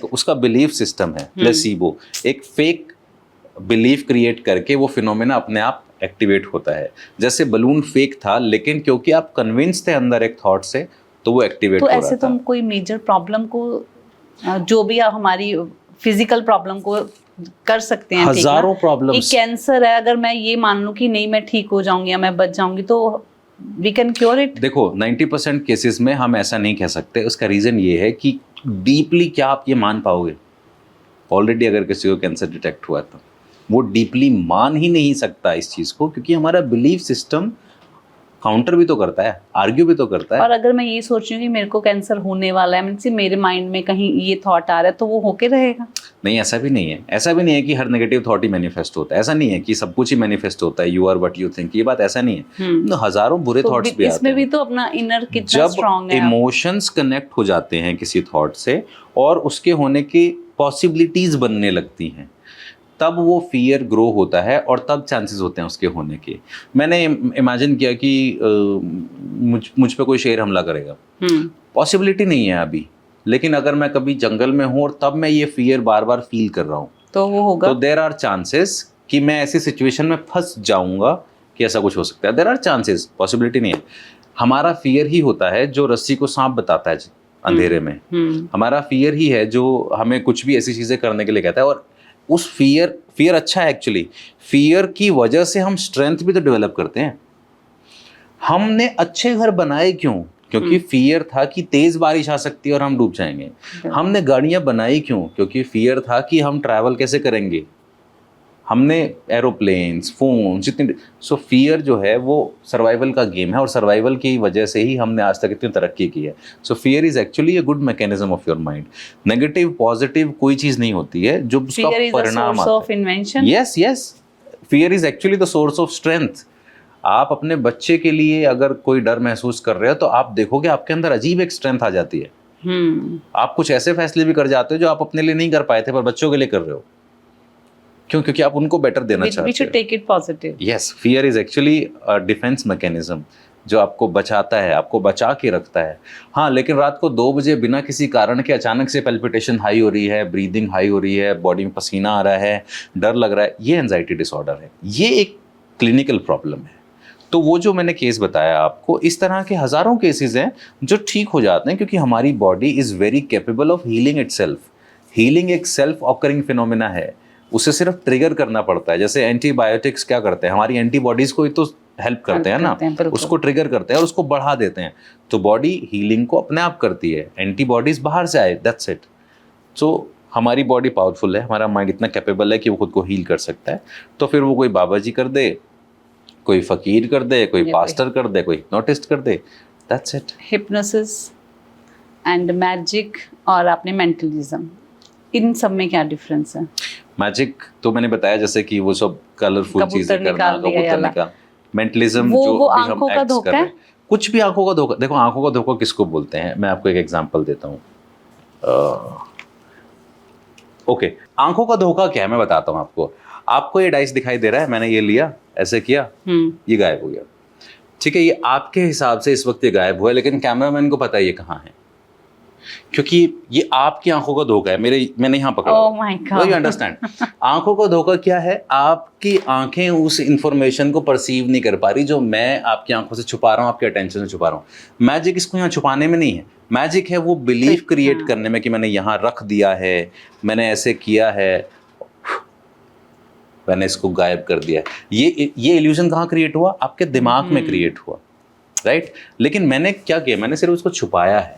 उसका बिलीफ सिस्टम है प्लेसिबो, एक फेक बिलीफ क्रिएट करके वो फिनोमेना अपने आप एक्टिवेट होता है। जैसे बलून फेक था, लेकिन क्योंकि आप कन्विंस थे अंदर एक थॉट से, तो वो एक्टिवेट तो हो ऐसे रहा तो हम था। कोई मेजर प्रॉब्लम को जो भी हमारी फिजिकल प्रॉब्लम को कर सकते हैं, ठीक ना? हजारों एक प्रॉब्लम्स। कैंसर है, अगर मैं ये मान लूं कि नहीं मैं ठीक हो जाऊंगी या मैं बच जाऊंगी, तो वी कैन क्योर इट। देखो 90% केसेस में हम ऐसा नहीं कह सकते। उसका रीज़न ये है कि डीपली क्या आप ये मान पाओगे। ऑलरेडी अगर किसी को कैंसर डिटेक्ट हुआ तो वो डीपली मान ही नहीं सकता इस चीज़ को, क्योंकि हमारा बिलीफ सिस्टम काउंटर भी तो करता है, आर्ग्यू भी तो करता है। और अगर मैं ये सोच रही हूँ कि मेरे को कैंसर होने वाला है, मीन्स मेरे माइंड में कहीं ये थॉट आ रहा है, तो वो होके रहेगा। नहीं, ऐसा भी नहीं है। ऐसा भी नहीं है कि हर नेगेटिव थॉट ही मैनिफेस्ट होता है। ऐसा नहीं है कि सब कुछ ही मैनिफेस्ट होता है, you are what you think. ये बात ऐसा नहीं है। तो हजारों बुरे तो थॉट्स भी आते इसमें भी हैं। तो अपना इनर कितना जब स्ट्रांग है। इमोशंस कनेक्ट हो जाते हैं किसी थॉट से और उसके होने की पॉसिबिलिटीज बनने लगती हैं, तब वो फियर ग्रो होता है और तब चांसेस होते हैं उसके होने के। मैंने इमेजिन किया कि मुझ पे कोई शेर हमला करेगा, पॉसिबिलिटी नहीं है अभी, लेकिन अगर मैं कभी जंगल में हूँ और तब मैं ये फियर बार बार फील कर रहा हूँ, तो वो होगा। तो देयर आर चांसेस कि मैं ऐसी सिचुएशन में फंस जाऊंगा कि ऐसा कुछ हो सकता है। देयर आर चांसेस, पॉसिबिलिटी नहीं है। हमारा फियर ही होता है जो रस्सी को सांप बताता है अंधेरे में। हमारा फियर ही है जो हमें कुछ भी ऐसी चीजें करने के लिए कहता है। और उस फियर अच्छा है एक्चुअली। फियर की वजह से हम स्ट्रेंथ भी तो डेवलप करते हैं। हमने अच्छे घर बनाए क्यों? क्योंकि फियर था कि तेज बारिश आ सकती है और हम डूब जाएंगे। हमने गाड़ियां बनाई क्यों? क्योंकि फियर था कि हम ट्रैवल कैसे करेंगे। हमने एरोप्लेन्स, फोन, जितने सो फियर जो है वो सर्वाइवल का गेम है और सर्वाइवल की वजह से ही हमने आज तक इतनी तरक्की की है। सो fear is actually a good mechanism of your mind. Negative positive कोई चीज़ नहीं होती है जो उसका परिणाम आता है। Yes yes, fear is actually the source of strength. आप अपने बच्चे के लिए अगर कोई डर महसूस कर रहे हो तो आप देखोगे आपके अंदर अजीब एक स्ट्रेंथ आ जाती है। आप कुछ ऐसे फैसले भी कर जाते हो जो आप अपने लिए नहीं कर पाए थे पर बच्चों के लिए कर रहे हो। क्यों? क्योंकि आप उनको बेटर देना चाहते हो। We should take it positive. Yes, fear is actually a defense mechanism जो आपको बचाता है, आपको बचा के रखता है। हाँ, लेकिन रात को 2 बजे बिना किसी कारण के अचानक से पैल्पिटेशन हाई हो रही है, ब्रीदिंग हाई हो रही है, बॉडी में पसीना आ रहा है, डर लग रहा है, ये एंजाइटी डिसऑर्डर है। ये एक क्लिनिकल प्रॉब्लम है। तो वो जो मैंने केस बताया आपको, इस तरह के हज़ारों केसेस हैं जो ठीक हो जाते हैं क्योंकि हमारी body is very capable of healing itself. Healing एक सेल्फ ऑकरिंग फिनोमिना है, उसे सिर्फ ट्रिगर करना पड़ता है। जैसे एंटीबायोटिक्स क्या करते हैं, हमारी एंटीबॉडीज को ही तो हेल्प करते हैं ना, उसको ट्रिगर करते हैं और उसको बढ़ा देते हैं। तो बॉडी हीलिंग को अपने आप करती है, एंटीबॉडीज बाहर से आए, दैट्स इट। सो हमारी बॉडी पावरफुल है, हमारा माइंड इतना कैपेबल है कि वो खुद को हील कर सकता है। तो फिर वो कोई बाबा जी कर दे, कोई फकीर कर दे, कोई पास्टर कर दे, कोई हिप्नोटिस्ट कर दे, that's it. Hypnosis and magic और आपने मेंटलिज्म, इन सब में क्या डिफरेंस है? मैजिक तो मैंने बताया, जैसे कि वो सब कलरफुल चीजें करना, कबूतर निकाल। मेंटलिज्म वो जो भी हम आंखों का एक्ट्स धोखा कर रहे है? हैं, कुछ भी आंखों का धोखा। देखो आंखों का धोखा किसको बोलते हैं, मैं आपको एक एग्जांपल देता हूँ। ओके, आंखों का धोखा क्या है मैं बताता हूँ आपको। आपको ये डाइस दिखाई दे रहा है, मैंने ये लिया, ऐसे किया, ये गायब हो गया। ठीक है, ये आपके हिसाब से इस वक्त ये गायब हुआ है, लेकिन कैमरामैन को पता है ये कहाँ है, क्योंकि ये आपकी आंखों का धोखा है। मैंने यहाँ पकड़ा। Oh my God. You understand? आंखों का धोखा क्या है? आपकी आंखें उस इंफॉर्मेशन को परसीव नहीं कर पा रही जो मैं आपकी आंखों से छुपा रहा हूँ, आपके अटेंशन से छुपा रहा हूँ। मैजिक इसको यहाँ छुपाने में नहीं है, मैजिक है वो बिलीफ क्रिएट करने में कि मैंने यहाँ रख दिया है, मैंने ऐसे किया है, मैंने इसको गायब कर दिया है। ये इल्यूजन कहाँ क्रिएट हुआ? आपके दिमाग में क्रिएट हुआ, राइट? लेकिन मैंने क्या किया, मैंने सिर्फ उसको छुपाया है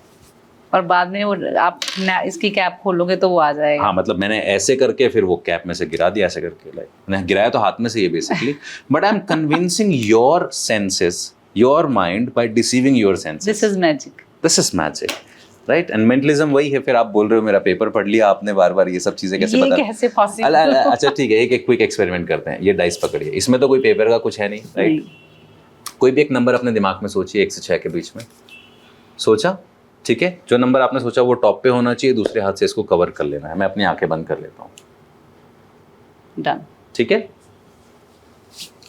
और बाद में वो आप इसकी कैप खोलोगे तो वो आ जाएगा। हाँ, मतलब मैंने ऐसे करके फिर वो कैप में से गिरा दिया, ऐसे करके, लाइक मैंने गिराया तो हाथ में से ये basically. But I am convincing your senses, your mind bye deceiving your senses. This is magic, this is magic, right? And mentalism वही है। फिर आप बोल रहे हो मेरा पेपर पढ़ लिया आपने, बार बार ये सब चीजें कैसे बता? कैसे पॉसिबल? अच्छा ठीक है, एक क्विक एक्सपेरिमेंट करते हैं। ये डाइस पकड़िए, इसमें तो कोई पेपर का कुछ है नहीं, राइट? कोई भी एक नंबर अपने दिमाग में सोचिए, 1 से 6 के बीच में सोचा, ठीक है? जो नंबर आपने सोचा वो टॉप पे होना चाहिए, दूसरे हाथ से इसको कवर कर लेना है। मैं अपनी आंखें बंद कर लेता हूँ, डन, ठीक है?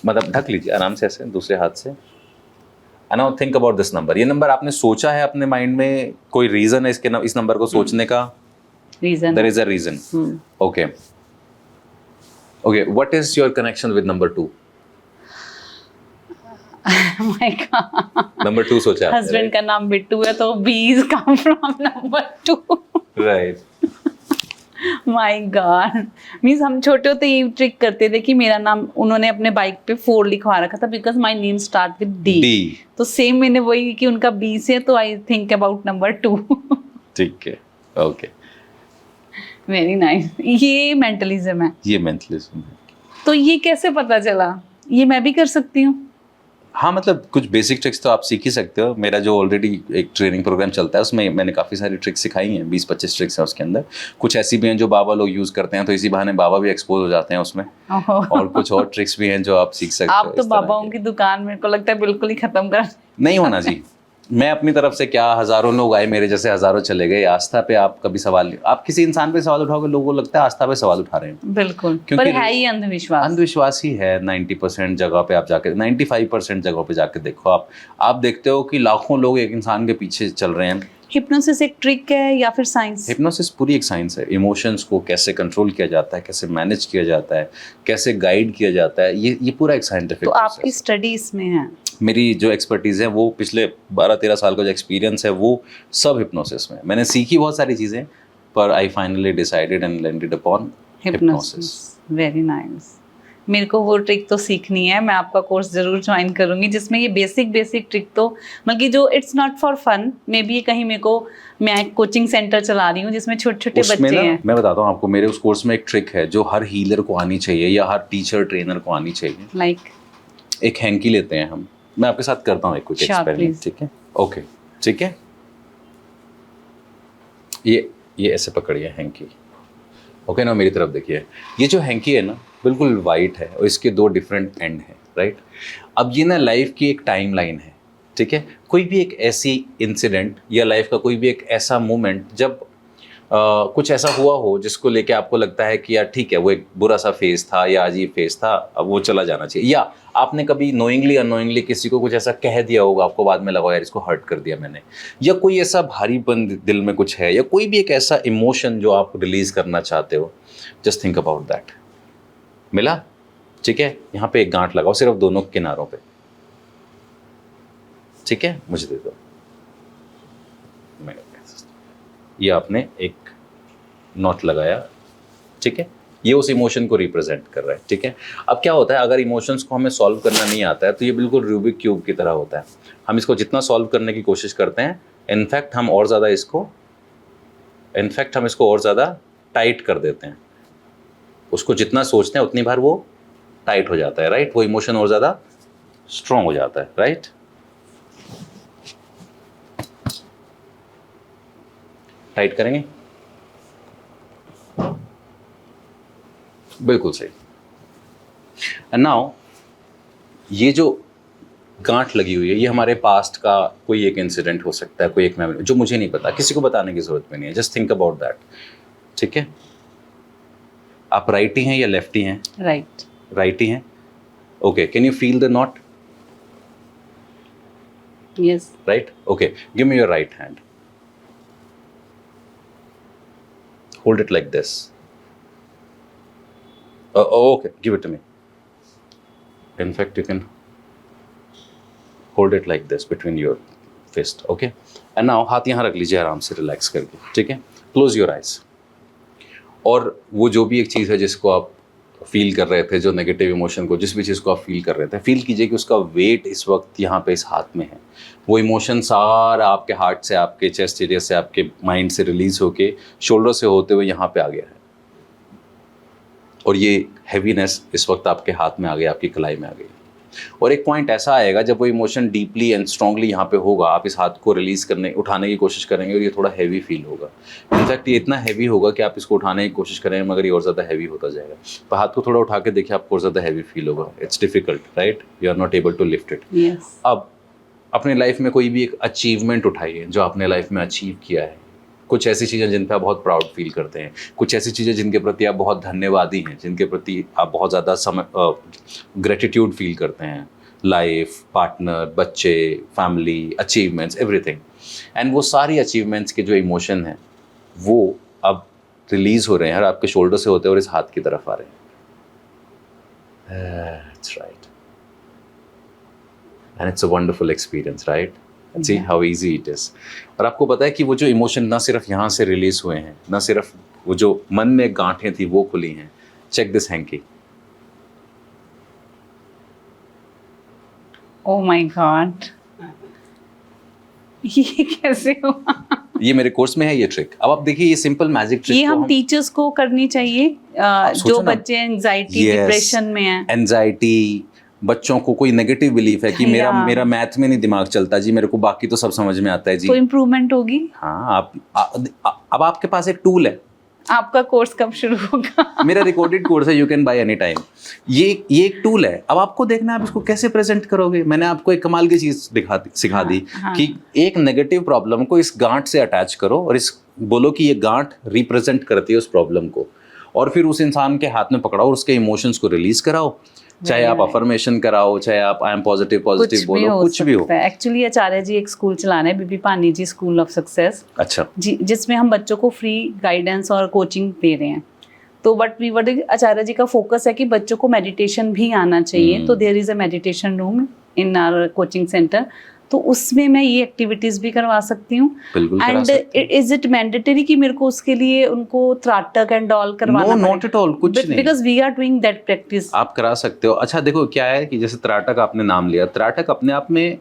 मतलब ढक लीजिए आराम से ऐसे दूसरे हाथ से। And now think about this number. ये नंबर आपने सोचा है अपने माइंड में, कोई रीजन है इस नंबर को सोचने का? Reason, there is a reason. Okay, what is your connection with number 2? My God, number 2 सोचा आपने, हस्बैंड का नाम बिट्टू है तो बीज come from number 2। Right. My God, means हम छोटे होते ये ट्रिक करते थे कि मेरा नाम, उन्होंने अपने बाइक पे 4 लिखवा रखा था because my name start with D, D, तो सेम मैंने वही कि उनका बी से, तो आई थिंक अबाउट नंबर 2। ठीक है, ओके। वेरी नाइस, ये मेंटलिज्म है। ये मेंटलिज्म है। तो ये कैसे पता चला, ये मैं भी कर सकती हूँ? हाँ, मतलब कुछ बेसिक ट्रिक्स तो आप सीख ही सकते हो। मेरा जो ऑलरेडी एक ट्रेनिंग प्रोग्राम चलता है उसमें मैंने काफ़ी सारी ट्रिक्स सिखाई हैं, 20-25 ट्रिक्स हैं उसके अंदर। कुछ ऐसी भी हैं जो बाबा लोग यूज़ करते हैं, तो इसी बहाने बाबा भी एक्सपोज हो जाते हैं उसमें। और कुछ और ट्रिक्स भी हैं जो आप सीख सकते हो। आप तो इस तरह बाबाओं के। की दुकान मेरे को लगता है बिल्कुल ही खत्म कर। नहीं होना जी। मैं अपनी तरफ से क्या, हज़ारों लोग आए मेरे जैसे, हज़ारों चले गए। आस्था पे आप कभी सवाल नहीं, आप किसी इंसान पे सवाल उठाओगे लोगों को लगता है आस्था पे सवाल उठा रहे हैं। बिल्कुल, क्योंकि पर है ही अंधविश्वास। अंधविश्वास ही है। 90% जगह पे आप जाके, 95% जगह पे जाके देखो आप देखते हो कि लाखों लोग एक इंसान के पीछे चल रहे हैं। हिप्नोसिस एक ट्रिक है या फिर साइंस? हिप्नोसिस पूरी एक साइंस है। इमोशंस को कैसे कंट्रोल किया जाता है, कैसे मैनेज किया जाता है, कैसे गाइड किया जाता है, ये पूरा एक साइंटिफिक तो आपकी स्टडी इसमें है? मेरी जो एक्सपर्टीज़ है वो पिछले 12-13 साल का जो एक्सपीरियंस है वो सब हिप्नोसिस में। मैंने सीखी बहुत सारी चीज़ें, पर I finally decided and landed upon hypnosis. Very nice. मेरे को वो ट्रिक तो सीखनी है, मैं आपका कोर्स जरूर ज्वाइन करूंगी जिसमें ये बेसिक ट्रिक, तो मतलब कि जो it's not for fun, maybe कहीं मेरे को, मैं एक कोचिंग सेंटर चला रही हूँ जिसमें छोटे छोटे बच्चे हैं। मैं बताता हूँ आपको, मेरे उस कोर्स में एक ट्रिक है जो हर हीलर को आनी चाहिए या हर टीचर ट्रेनर को आनी चाहिए। लाइक एक हैंकी लेते हैं हम, मैं आपके साथ करता हूँ एक कुछ एक्सपेरिमेंट, ठीक है? ओके, ठीक है। ये ऐसे पकड़िए हैंकी, ओके ना, मेरी तरफ देखिए। ये जो हैंकी है ना बिल्कुल वाइट है और इसके 2 डिफरेंट एंड हैं, राइट? अब ये ना लाइफ की एक टाइम लाइन है, ठीक है? कोई भी एक ऐसी इंसिडेंट या लाइफ का कोई भी एक ऐसा मोमेंट जब कुछ ऐसा हुआ हो जिसको लेके आपको लगता है कि यार ठीक है, वो एक बुरा सा फेज था या अजीब फेज था, अब वो चला जाना चाहिए, या आपने कभी नोइंगली अननोइंगली किसी को कुछ ऐसा कह दिया होगा, आपको बाद में लगा यार इसको हर्ट कर दिया मैंने, या कोई ऐसा भारीपन दिल में कुछ है, या कोई भी एक ऐसा इमोशन जो आप रिलीज करना चाहते हो, जस्ट थिंक अबाउट दैट। मिला? ठीक है, यहाँ पे एक गांठ लगाओ सिर्फ दोनों किनारों पे, ठीक है? मुझे दे दो। ये आपने एक नॉट लगाया, ठीक है? ये उस इमोशन को रिप्रेजेंट कर रहा है, ठीक है? अब क्या होता है, अगर इमोशंस को हमें सॉल्व करना नहीं आता है तो ये बिल्कुल रूबिक क्यूब की तरह होता है। हम इसको जितना सॉल्व करने की कोशिश करते हैं, इनफैक्ट हम इसको और ज़्यादा टाइट कर देते हैं। उसको जितना सोचते हैं उतनी बार वो टाइट हो जाता है, राइट? वो इमोशन और ज़्यादा स्ट्रॉन्ग हो जाता है, राइट? टाइट करेंगे, बिल्कुल सही। एंड नाउ ये जो गांठ लगी हुई है, ये हमारे पास्ट का कोई एक इंसिडेंट हो सकता है, कोई एक मेमोरी जो मुझे नहीं पता, किसी को बताने की जरूरत भी नहीं है, जस्ट थिंक अबाउट दैट, ठीक है? आप राइटी हैं या लेफ्टी हैं? राइट। राइटी हैं, okay. Can you feel the not? Yes. Right, okay. Give me your right hand, hold it like this. Okay, give it to me. In fact, you can hold it like this between your fist, okay? And now हाथ यहाँ रख लीजिए आराम से, relax करके, ठीक है? Close your eyes. और वो जो भी एक चीज़ है जिसको आप फील कर रहे थे, जो नेगेटिव इमोशन को, जिस भी चीज़ को आप फील कर रहे थे, फील कीजिए कि उसका वेट इस वक्त यहाँ पे इस हाथ में है। वो इमोशन सारा आपके हार्ट से, आपके चेस्ट एरिया से, आपके माइंड से रिलीज होके शोल्डर से होते हुए यहाँ पे आ गया है, और ये हैवीनेस इस वक्त आपके हाथ में आ गया, आपकी कलाई में आ गई। और एक पॉइंट ऐसा आएगा जब वो इमोशन डीपली एंड स्ट्रांगली यहाँ पे होगा, आप इस हाथ को रिलीज करने, उठाने की कोशिश करेंगे और ये थोड़ा हैवी फील होगा। इनफैक्ट ये इतना हैवी होगा कि आप इसको उठाने की कोशिश करेंगे मगर ये और ज़्यादा हैवी होता जाएगा। पर हाथ को थोड़ा उठा के देखिए, आपको और ज़्यादा हैवी फील होगा। It's difficult, right? You are not able to lift it. Yes. अब अपने लाइफ में कोई भी एक अचीवमेंट उठाइए जो आपने लाइफ में अचीव किया है। कुछ ऐसी चीज़ें जिन पर आप बहुत प्राउड फील करते हैं, कुछ ऐसी चीज़ें जिनके प्रति आप बहुत धन्यवादी हैं, जिनके प्रति आप बहुत ज़्यादा ग्रेटिट्यूड फील करते हैं। लाइफ, पार्टनर, बच्चे, फैमिली, अचीवमेंट्स, एवरीथिंग। एंड वो सारी अचीवमेंट्स के जो इमोशन हैं वो अब रिलीज हो रहे हैं और आपके शोल्डर से होते हैं और इस हाथ की तरफ आ रहे हैं। That's right. And it's a wonderful experience, right? See Yeah. How easy it is. और आपको पता है कि वो जो इमोशन ना सिर्फ यहाँ से रिलीज हुए हैं, ना सिर्फ वो जो मन में गांठें थी वो खुली हैं। Check this hanky. Oh my God. ये कैसे हुआ? ये मेरे कोर्स में है ये ट्रिक। अब आप देखिए ये सिंपल मैजिक ट्रिक ये हम टीचर्स को करनी चाहिए, सोचो जो ना। बच्चे एंजाइटी Yes. डिप्रेशन में हैं। एंजाइटी, बच्चों को कोई नेगेटिव बिलीफ है कि मेरा Yeah. मेरा मैथ में नहीं दिमाग चलता जी, मेरे को बाकी तो सब समझ में आता है जी। तो इम्प्रूवमेंट होगी। हाँ, अब आपके पास एक टूल है। आपका कोर्स कब शुरू होगा? मेरा रिकॉर्डेड कोर्स है, you can by any time. ये एक टूल है। अब आपको देखना है आप इसको कैसे प्रेजेंट करोगे। मैंने आपको एक कमाल की चीज सिखा दी हाँ। कि एक नेगेटिव प्रॉब्लम को इस गांठ से अटैच करो और इस बोलो कि ये गांठ रिप्रेजेंट करती है उस प्रॉब्लम को, और फिर उस इंसान के हाथ में पकड़ाओ और उसके इमोशंस को रिलीज कराओ। चाहे आप अफर्मेशन कराओ, चाहे आप आई एम पॉजिटिव बोलो, कुछ भी हो। एक्चुअली आचार्य जी एक स्कूल चला रहे हैं, बीबी पानी जी स्कूल ऑफ सक्सेस अच्छा जी, जिसमें हम बच्चों को फ्री गाइडेंस और कोचिंग दे रहे हैं। तो बट आचार्य जी का फोकस है कि बच्चों को मेडिटेशन भी आना चाहिए। तो there is a meditation room in our coaching centre, तो उसमें मैं ये एक्टिविटीज भी करवा सकती हूँ। बिल्कुल करा एंड सकते हैं। इज इट मैंडेटरी कि मेरे को उसके लिए उनको त्राटक एंड ऑल करवाना? नो, नॉट एट ऑल, कुछ नहीं। Because we are doing that practice. आप करा सकते हो। अच्छा देखो क्या है कि जैसे त्राटक आपने नाम लिया, त्राटक अपने आप में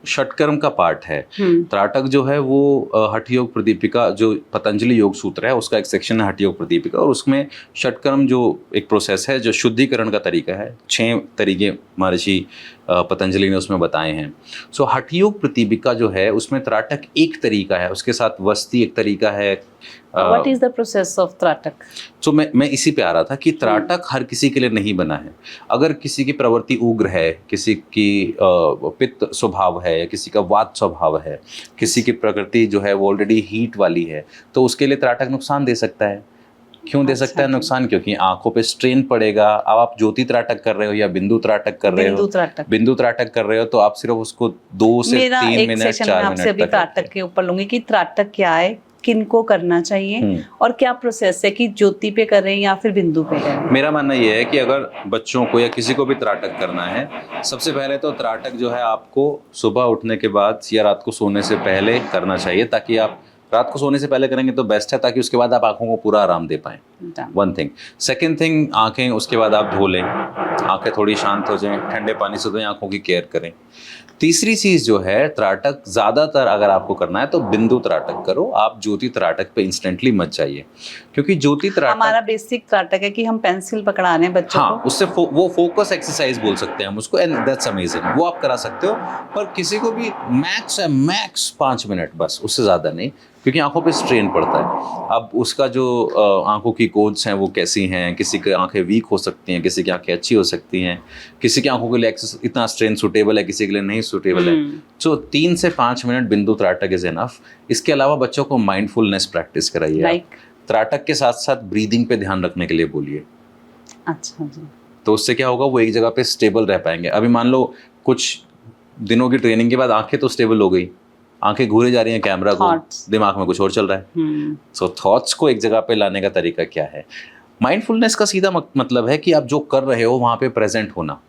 षटकर्म का पार्ट है। त्राटक जो है वो हठ योग प्रदीपिका, जो पतंजलि योग सूत्र है उसका एक सेक्शन है हठ योग प्रदीपिका, और उसमें षटकर्म जो एक प्रोसेस है, जो शुद्धिकरण का तरीका है, 6 तरीके महर्षि पतंजलि ने उसमें बताए हैं। सो हठ योग प्रदीपिका जो है उसमें त्राटक एक तरीका है, उसके साथ वस्ती एक तरीका है। What is the process of tratak? तो मैं इसी पे आ रहा था कि त्राटक हर किसी के लिए नहीं बना है। अगर किसी की प्रवृत्ति उग्र है, किसी की पित्त स्वभाव है, या किसी का वात स्वभाव है, किसी की प्रकृति जो है वो ऑलरेडी हीट वाली है, तो उसके लिए त्राटक नुकसान दे सकता है। क्यों दे सकता है नुकसान? क्योंकि आंखों पे स्ट्रेन पड़ेगा। अब आप ज्योति त्राटक कर रहे हो या बिंदु त्राटक कर रहे हो, बिंदु त्राटक कर रहे हो तो आप सिर्फ उसको 2 से 3 मिनट 4 मिनट आपसे अभी त्राटक के ऊपर लूंगी कि त्राटक क्या है, किनको करना चाहिए, और क्या प्रोसेस है कि ज्योति पे करें या फिर बिंदु पे करें। मेरा मानना ये है कि अगर बच्चों को या किसी को भी त्राटक करना है, सबसे पहले तो त्राटक जो है आपको सुबह उठने के बाद या रात को सोने से पहले करना चाहिए, ताकि आप रात को सोने से पहले करेंगे तो बेस्ट है, ताकि उसके बाद आप आंखों को पूरा आराम दे पाएं। One thing. सेकेंड थिंग, आंखें उसके बाद आप धो लें, आंखें थोड़ी शांत हो जाएं, ठंडे पानी से धोएं, आंखों की केयर करें। तीसरी चीज जो है, त्राटक ज्यादातर अगर आपको करना है तो बिंदु त्राटक करो, आप ज्योति त्राटक पे इंस्टेंटली मत जाइए, क्योंकि ज्योति त्राटक हमारा बेसिक त्राटक है कि हम पेंसिल पकड़ा रहे हैं बच्चों हाँ, को। उससे वो फोकस एक्सरसाइज बोल सकते हैं हम उसको, एंड दैट्स अमेजिंग, वो आप करा सकते हो। पर किसी को भी मैक्स 5 मिनट बस, उससे ज्यादा नहीं, क्योंकि आंखों पे स्ट्रेन पड़ता है। अब उसका जो आंखों की कोड्स हैं वो कैसी हैं, किसी की आंखें वीक हो सकती हैं, किसी की आंखें अच्छी हो सकती हैं, किसी की आंखों के लिए इतना स्ट्रेन सूटेबल है, किसी के लिए नहीं सूटेबल है। सो 3 से 5 मिनट बिंदु त्राटक इज इनफ। इसके अलावा बच्चों को माइंडफुलनेस प्रैक्टिस कराइए। Like? त्राटक के साथ साथ ब्रीदिंग पे ध्यान रखने के लिए बोलिए। अच्छा जी। तो उससे क्या होगा, वो एक जगह पे स्टेबल रह पाएंगे। अभी मान लो कुछ दिनों की ट्रेनिंग के बाद आंखें तो स्टेबल हो गई, आंखें घूरे जा रही हैं कैमरा को, दिमाग में कुछ और चल रहा है। सो थॉट्स को एक जगह पे लाने का तरीका क्या है? माइंडफुलनेस का सीधा मतलब है कि आप जो कर रहे हो वहां पे प्रेजेंट होना।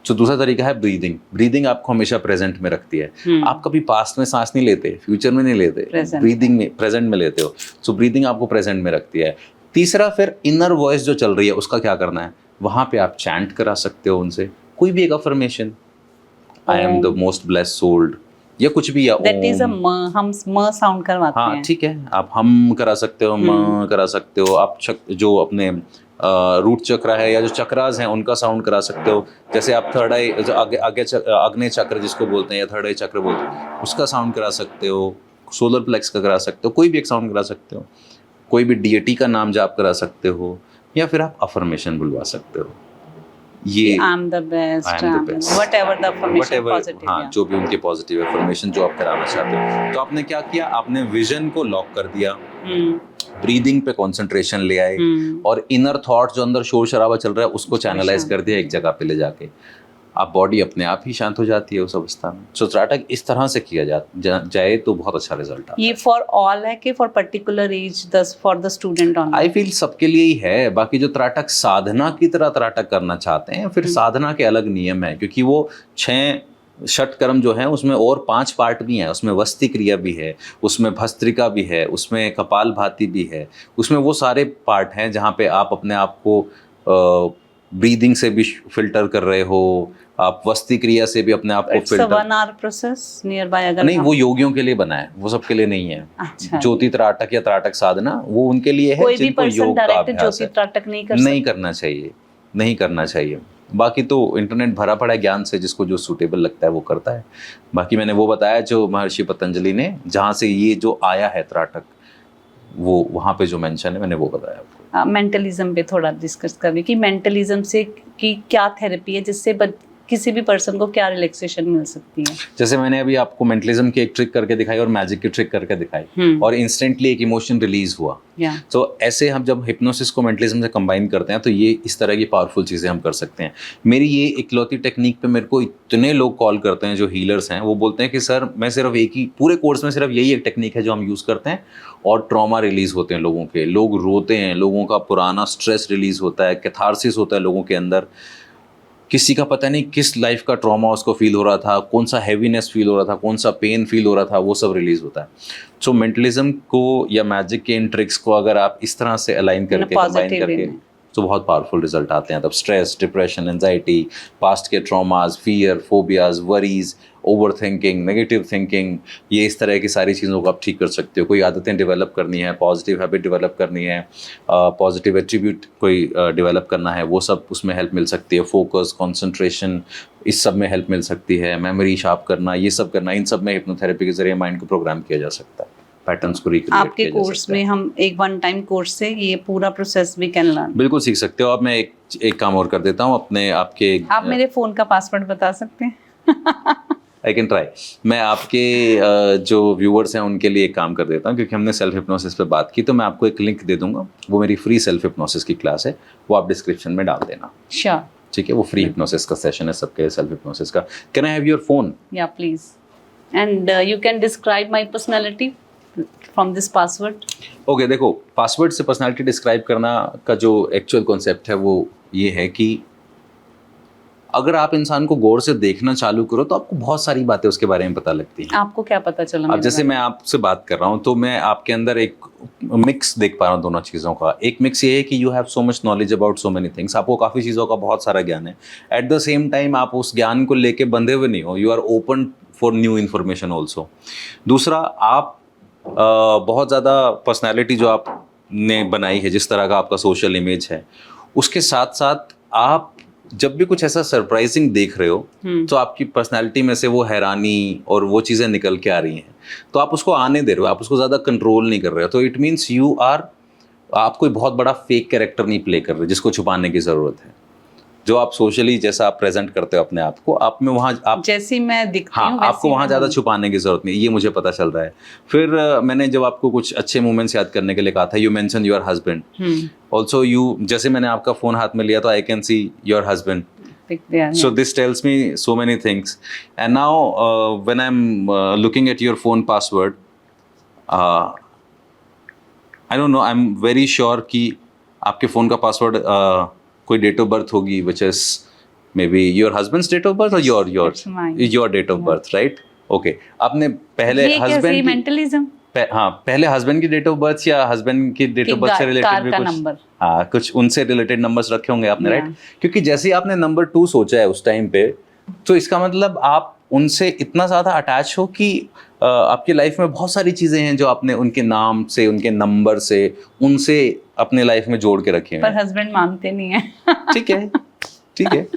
तो दूसरा तरीका है ब्रीदिंग। ब्रीदिंग आपको हमेशा प्रेजेंट में रखती है। आप कभी पास्ट में सांस नहीं लेते, फ्यूचर में नहीं लेते, ब्रीदिंग में प्रेजेंट में लेते हो। सो ब्रीदिंग आपको प्रेजेंट में रखती है। तीसरा, फिर इनर वॉइस जो चल रही है उसका क्या करना है, वहां पे आप चैंट करा सकते हो उनसे कोई भी एक affirmation, I am the most blessed sold, या कुछ भी, या दैट इज अ हम म साउंड करवाते हैं। हाँ ठीक है, आप हम करा सकते हो, म करा सकते हो, आप जो अपने रूट चक्र है या जो चक्रास हैं उनका साउंड करा सकते हो। जैसे आप थर्ड आई आगे अग्नि चक्र जिसको बोलते हैं या थर्ड आई चक्र बोलते हैं, उसका साउंड करा सकते हो। सोलर प्लेक्स का करा सकते हो, कोई भी एक साउंड करा सकते हो। कोई भी डीएटी का नाम जाप करा सकते हो, या फिर आप अफर्मेशन बुलवा सकते हो। ये I am the best, whatever the affirmation positive, हाँ, जो भी उनके पॉजिटिव अफर्मेशन जो आप कराना चाहते हो। तो आपने क्या किया, आपने विजन को लॉक कर दिया, ब्रीदिंग पे कंसंट्रेशन ले आए, और इनर थॉट जो अंदर शोर शराबा चल रहा है उसको चैनलाइज कर दिया एक जगह पे ले जाके। आप बॉडी अपने आप ही शांत हो जाती है उस अवस्था में। सो त्राटक इस तरह से किया जाए तो बहुत अच्छा रिजल्ट आता है। ये फॉर ऑल है कि for particular age, for the student on? I feel सबके लिए ही है। बाकी जो त्राटक साधना की तरह त्राटक करना चाहते हैं, फिर साधना के अलग नियम है, क्योंकि वो 6 षट कर्म जो है उसमें और 5 पार्ट भी हैं, उसमें वस्ति क्रिया भी है, उसमें भस्त्रिका भी है, उसमें कपाल भाति भी है, उसमें वो सारे पार्ट हैं जहाँ पे आप अपने आप को ब्रीदिंग से भी फिल्टर कर रहे हो, आप वस्ति क्रिया से भी अपने आप को it's a filter. 1 hour process nearby अगर नहीं, हम- वो योगियों के लिए बना है, वो सबके लिए नहीं है। अच्छा, ज्योति त्राटक या त्राटक साधना वो उनके लिए है कोई भी जिनको पर्सन योग का डायरेक्ट अभ्यास ज्योति है। त्राटक नहीं कर नहीं सकता। करना चाहिए, नहीं करना चाहिए। बाकी तो इंटरनेट भरा पड़ा है ज्ञान से, जिसको जो सूटेबल लगता है वो करता है। बाकी मैंने वो बताया जो महर्षि पतंजलि ने, जहाँ से ये जो आया है त्राटक, वो वहाँ पे जो मेंशन है मैंने वो बताया आपको। मेंटलिज्म पे थोड़ा डिस्कस करें कि मेंटलिज्म से की क्या थेरेपी है, जिससे किसी भी पर्सन को क्या रिलैक्सेशन मिल सकती है। जैसे मैंने अभी आपको मेंटलिज्म की एक ट्रिक करके दिखाई और मैजिक की ट्रिक करके दिखाई, और इंस्टेंटली एक इमोशन रिलीज हुआ। तो ऐसे हम जब हिप्नोसिस को मेंटलिज्म से कंबाइन करते हैं तो ये इस तरह की पावरफुल चीज़ें हम कर सकते हैं। मेरी ये इकलौती टेक्निक पे मेरे को इतने लोग कॉल करते हैं जो हीलर्स हैं, वो बोलते हैं कि सर मैं सिर्फ एक ही पूरे कोर्स में सिर्फ यही एक टेक्निक है जो हम यूज़ करते हैं और ट्रॉमा रिलीज होते हैं लोगों के, लोग रोते हैं, लोगों का पुराना स्ट्रेस रिलीज होता है, कैथारसिस होता है लोगों के अंदर। किसी का पता नहीं किस लाइफ का ट्रॉमा उसको फील हो रहा था, कौन सा हैवीनेस फील हो रहा था, कौन सा पेन फील हो रहा था, वो सब रिलीज होता है। सो मेंटलिज्म को या मैजिक के इन ट्रिक्स को अगर आप इस तरह से अलाइन करके कंबाइन करके तो बहुत पावरफुल रिजल्ट आते हैं। तब स्ट्रेस, डिप्रेशन, एंजाइटी, पास्ट के traumas, fear, phobias, worries, over thinking, negative thinking, ये इस तरह की सारी चीज़ों को आप ठीक कर सकते हो। कोई आदतें डेवलप करनी है, पॉजिटिव हैबिट डेवलप करनी है, पॉजिटिव एट्रीब्यूट कोई डेवलप करना है, वो सब उसमें हेल्प मिल सकती है। फोकस, कंसंट्रेशन, इस सब में हेल्प मिल सकती है। मेमोरी शार्प करना, ये सब करना, इन सब में हिप्नोथेरेपी के जरिए माइंड को प्रोग्राम किया जा सकता है, पैटर्न्स को रिक्रिएट आपके किया जा कोर्स सकता में है। हम एक 1 टाइम कोर्स से ये पूरा प्रोसेस भी कैन लर्न। बिल्कुल सीख सकते हो। अब मैं एक काम और कर देता हूँ अपने आपके, आप मेरे फोन का पासवर्ड बता सकते हैं? I can try. मैं आपके जो व्यूअर्स हैं उनके लिए एक काम कर देता हूँ, क्योंकि हमने सेल्फ हिप्नोसिस पे बात की, तो मैं आपको एक लिंक दे दूंगा। वो मेरी फ्री सेल्फ हिप्नोसिस की क्लास है, वो आप डिस्क्रिप्शन में डाल देना। श्योर। ठीक है, वो फ्री हिप्नोसिस का सेशन है सबके सेल्फ हिप्नोसिस का। Can I have your phone? या please, and you can describe my personality from this password. Okay, देखो, पासवर्ड से पर्सनालिटी डिस्क्राइब करना का जो एक्चुअल कॉन्सेप्ट है वो ये है कि अगर आप इंसान को गौर से देखना चालू करो तो आपको बहुत सारी बातें उसके बारे में पता लगती हैं। आपको क्या पता चला? अब जैसे मैं आपसे बात कर रहा हूँ तो मैं आपके अंदर एक मिक्स देख पा रहा हूँ दोनों चीज़ों का। एक मिक्स ये है कि you have so much knowledge about so many things, आपको काफ़ी चीज़ों का बहुत सारा ज्ञान है। एट द सेम टाइम आप उस ज्ञान को लेके बंधे हुए नहीं हो, you are open for new information also. दूसरा, आप बहुत ज़्यादा पर्सनैलिटी जो आपने बनाई है, जिस तरह का आपका सोशल इमेज है, उसके साथ साथ आप जब भी कुछ ऐसा सरप्राइजिंग देख रहे हो तो आपकी पर्सनालिटी में से वो हैरानी और वो चीज़ें निकल के आ रही हैं, तो आप उसको आने दे रहे हो, आप उसको ज़्यादा कंट्रोल नहीं कर रहे हो। तो इट मीन्स आप कोई बहुत बड़ा फेक कैरेक्टर नहीं प्ले कर रहे जिसको छुपाने की ज़रूरत है। जो आप सोशली जैसा आप प्रेजेंट करते हो अपने आप को, आप में वहाँ आप जैसी मैं दिखती हाँ, हूँ आपको वहाँ ज़्यादा छुपाने की ज़रूरत नहीं, ये मुझे पता चल रहा है। फिर मैंने जब आपको कुछ अच्छे मोमेंट्स याद करने के लिए कहा था, you mention your husband also, जैसे मैंने आपका फ़ोन हाथ में लिया तो I can see your husband. So this tells me so many things. And now when I'm looking at your phone password, I don't know, I'm very sure कि आपके phone का पासवर्ड कोई डेट ऑफ बर्थ होगी, which is maybe your husband's date of birth or your date of birth, right? Okay. आपने पहले husband mentalism, हाँ, पहले husband की डेट ऑफ बर्थ या हस्बैंड की डेट ऑफ बर्थ से रिलेटेड भी कुछ, हाँ, कुछ उनसे रिलेटेड नंबर्स रखे होंगे आपने, राइट? क्योंकि जैसे ही आपने नंबर 2 सोचा है उस टाइम पे, तो इसका मतलब आप उनसे इतना ज़्यादा अटैच हो कि आपकी लाइफ में बहुत सारी चीज़ें हैं जो आपने उनके नाम से, उनके नंबर से, उनसे अपने लाइफ में जोड़ के रखे हैं। पर हस्बैंड मानते नहीं है। ठीक है, ठीक है,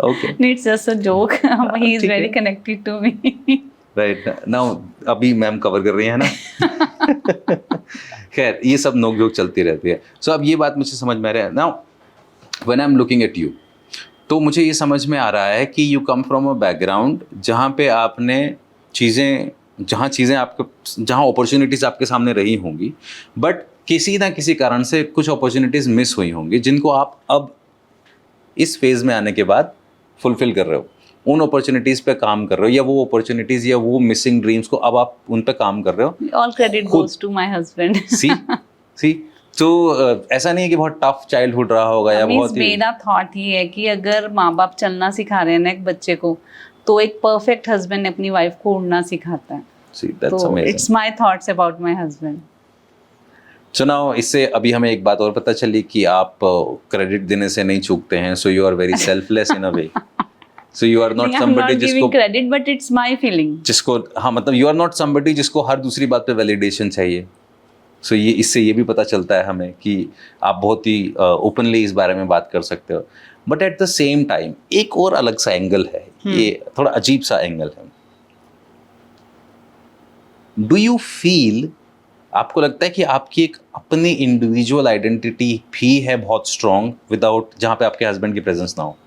okay, it's just a joke, he is very connected to me. Right now अभी मैम कवर कर रही है ना। खैर, ये सब नोक-झोंक चलती रहती है। सो अब ये बात मुझे समझ में आ रहा है। Now when I am looking at you, तो मुझे ये समझ में आ रहा है कि you come from a background जहाँ पे आपने जहाँ अपॉर्चुनिटीज़ आपके सामने रही होंगी, बट किसी ना किसी कारण से कुछ अपॉर्चुनिटीज़ मिस हुई होंगी, जिनको आप अब इस फेज़ में आने के बाद फुलफिल कर रहे हो, उन अपॉर्चुनिटीज़ पे काम कर रहे हो, या वो अपॉर्चुनिटीज़ या वो मिसिंग ड्रीम्स को अब आप उन पे काम कर रहे हो। All credit goes to my husband. See तो ऐसा नहीं है कि बहुत टफ चाइल्डहुड रहा होगा या बहुत ही, मेरा थॉट ये है कि अगर माँ बाप चलना सिखा रहे हैं ना एक बच्चे को, तो एक परफेक्ट हस्बैंड अपनी वाइफ को उड़ना सिखाता है. See, that's तो amazing. It's my thoughts about my husband. So now इससे अभी हमें एक बात और पता चली कि आप क्रेडिट देने से नहीं चूकते हैं, so you are very selfless in a way. So you are not I'm somebody not जिसको giving credit, but it's my feeling. जिसको हाँ मतलब you are not somebody जिसको हर दूसरी बात पे वैलिडेशन चाहिए. सो ये इससे ये भी पता चलता है हमें कि आप बहुत ही ओपनली इस बारे में बात कर सकते हो. But at the same time एक और अलग सा एंगल है, ये थोड़ा अजीब सा एंगल है. डू यू फील, आपको लगता है कि आपकी एक अपनी इंडिविजुअल आइडेंटिटी भी है बहुत स्ट्रॉन्ग विदाउट, जहाँ पे आपके हस्बैंड की प्रेजेंस ना हो?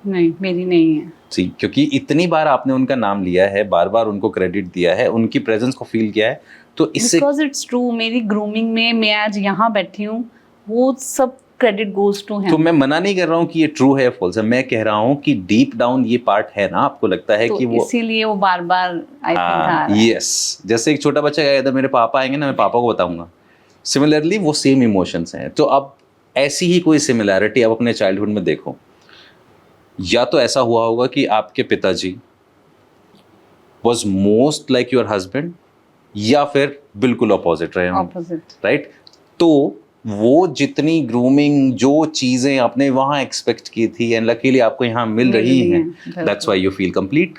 नहीं, मेरी नहीं है. सी, क्योंकि इतनी बार आपने उनका नाम लिया है, बार बार उनको क्रेडिट दिया है, उनकी प्रेजेंस को फील किया है, तो इससे बिकॉज इट्स ट्रू. मेरी ग्रूमिंग में मैं आज यहाँ बैठी हूँ, वो सब क्रेडिट गोज टू तो हिम. मैं मना नहीं कर रहा हूँ कि ये ट्रू है या फॉल्स है, मैं कह रहा हूँ कि डीप डाउन ये पार्ट है ना, आपको लगता है तो कि वो इसीलिए वो बार बार आई थिंक आ रहा है. यस, जैसे एक छोटा बच्चा कहता है मेरे पापा आएंगे ना, मैं पापा को बताऊंगा. सिमिलरली वो सेम इमोशंस हैं. तो अब ऐसी ही कोई सिमिलैरिटी आप अपने चाइल्डहुड में देखो. या तो ऐसा हुआ होगा कि आपके पिताजी was most like your husband, या फिर बिल्कुल अपोजिट रहे हों, ऑपोजिट. राइट? तो वो जितनी ग्रूमिंग, जो चीजें आपने वहां एक्सपेक्ट की थी एंड लकीली आपको यहाँ मिल रही हैं, that's why you feel complete.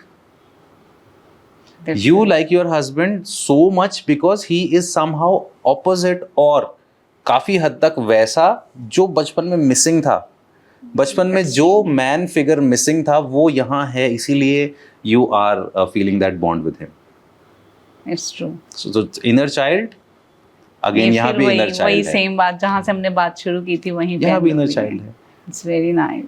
You like your husband so much because he is somehow opposite, और काफी हद तक वैसा जो बचपन में मिसिंग था. बचपन में जो मैन फिगर मिसिंग था वो यहाँ है, इसीलिए you are feeling that bond with him. It's true. So inner child, again यहाँ भी inner वही child है. सेम बात जहाँ से हमने बात शुरू की थी वहीं पे यहाँ भी inner child है. It's very nice.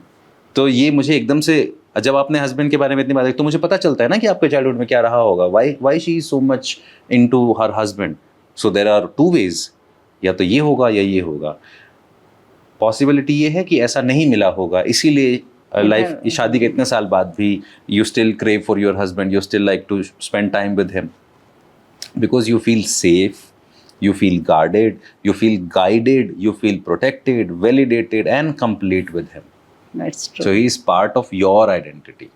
तो ये मुझे एकदम से, जब आपने हस्बैंड के बारे में इतनी बात की, तो मुझे पता चलता है ना कि आपके चाइल्डहुड में क्या रहा होगा. Why she is so much into her husband. So there are two ways, या तो ये होगा या ये होगा. पॉसिबिलिटी ये है कि ऐसा नहीं मिला होगा, इसीलिए लाइफ, शादी के इतने साल बाद भी you still crave for your husband, you still like to spend time with him, because you feel safe, you feel guarded, you feel guided, you feel protected, validated and complete with him. That's true. So he is part of your identity.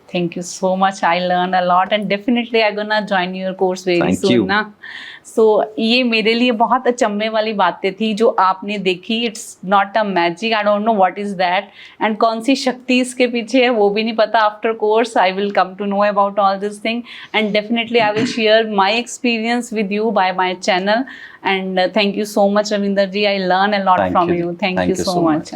Thank you so much. I learned a lot and definitely I'm gonna join your course very Thank soon you. ना. So ये मेरे लिए बहुत अचंभे वाली बातें थी जो आपने देखी. It's not a magic. I don't know what is that. And कौन सी शक्ति इसके पीछे है वो भी नहीं पता. After course I will come to know about all this thing and definitely I will share my experience with you by my channel. And thank you so much, Ravinder ji. I learn a lot Thank from you. you. Thank you so much.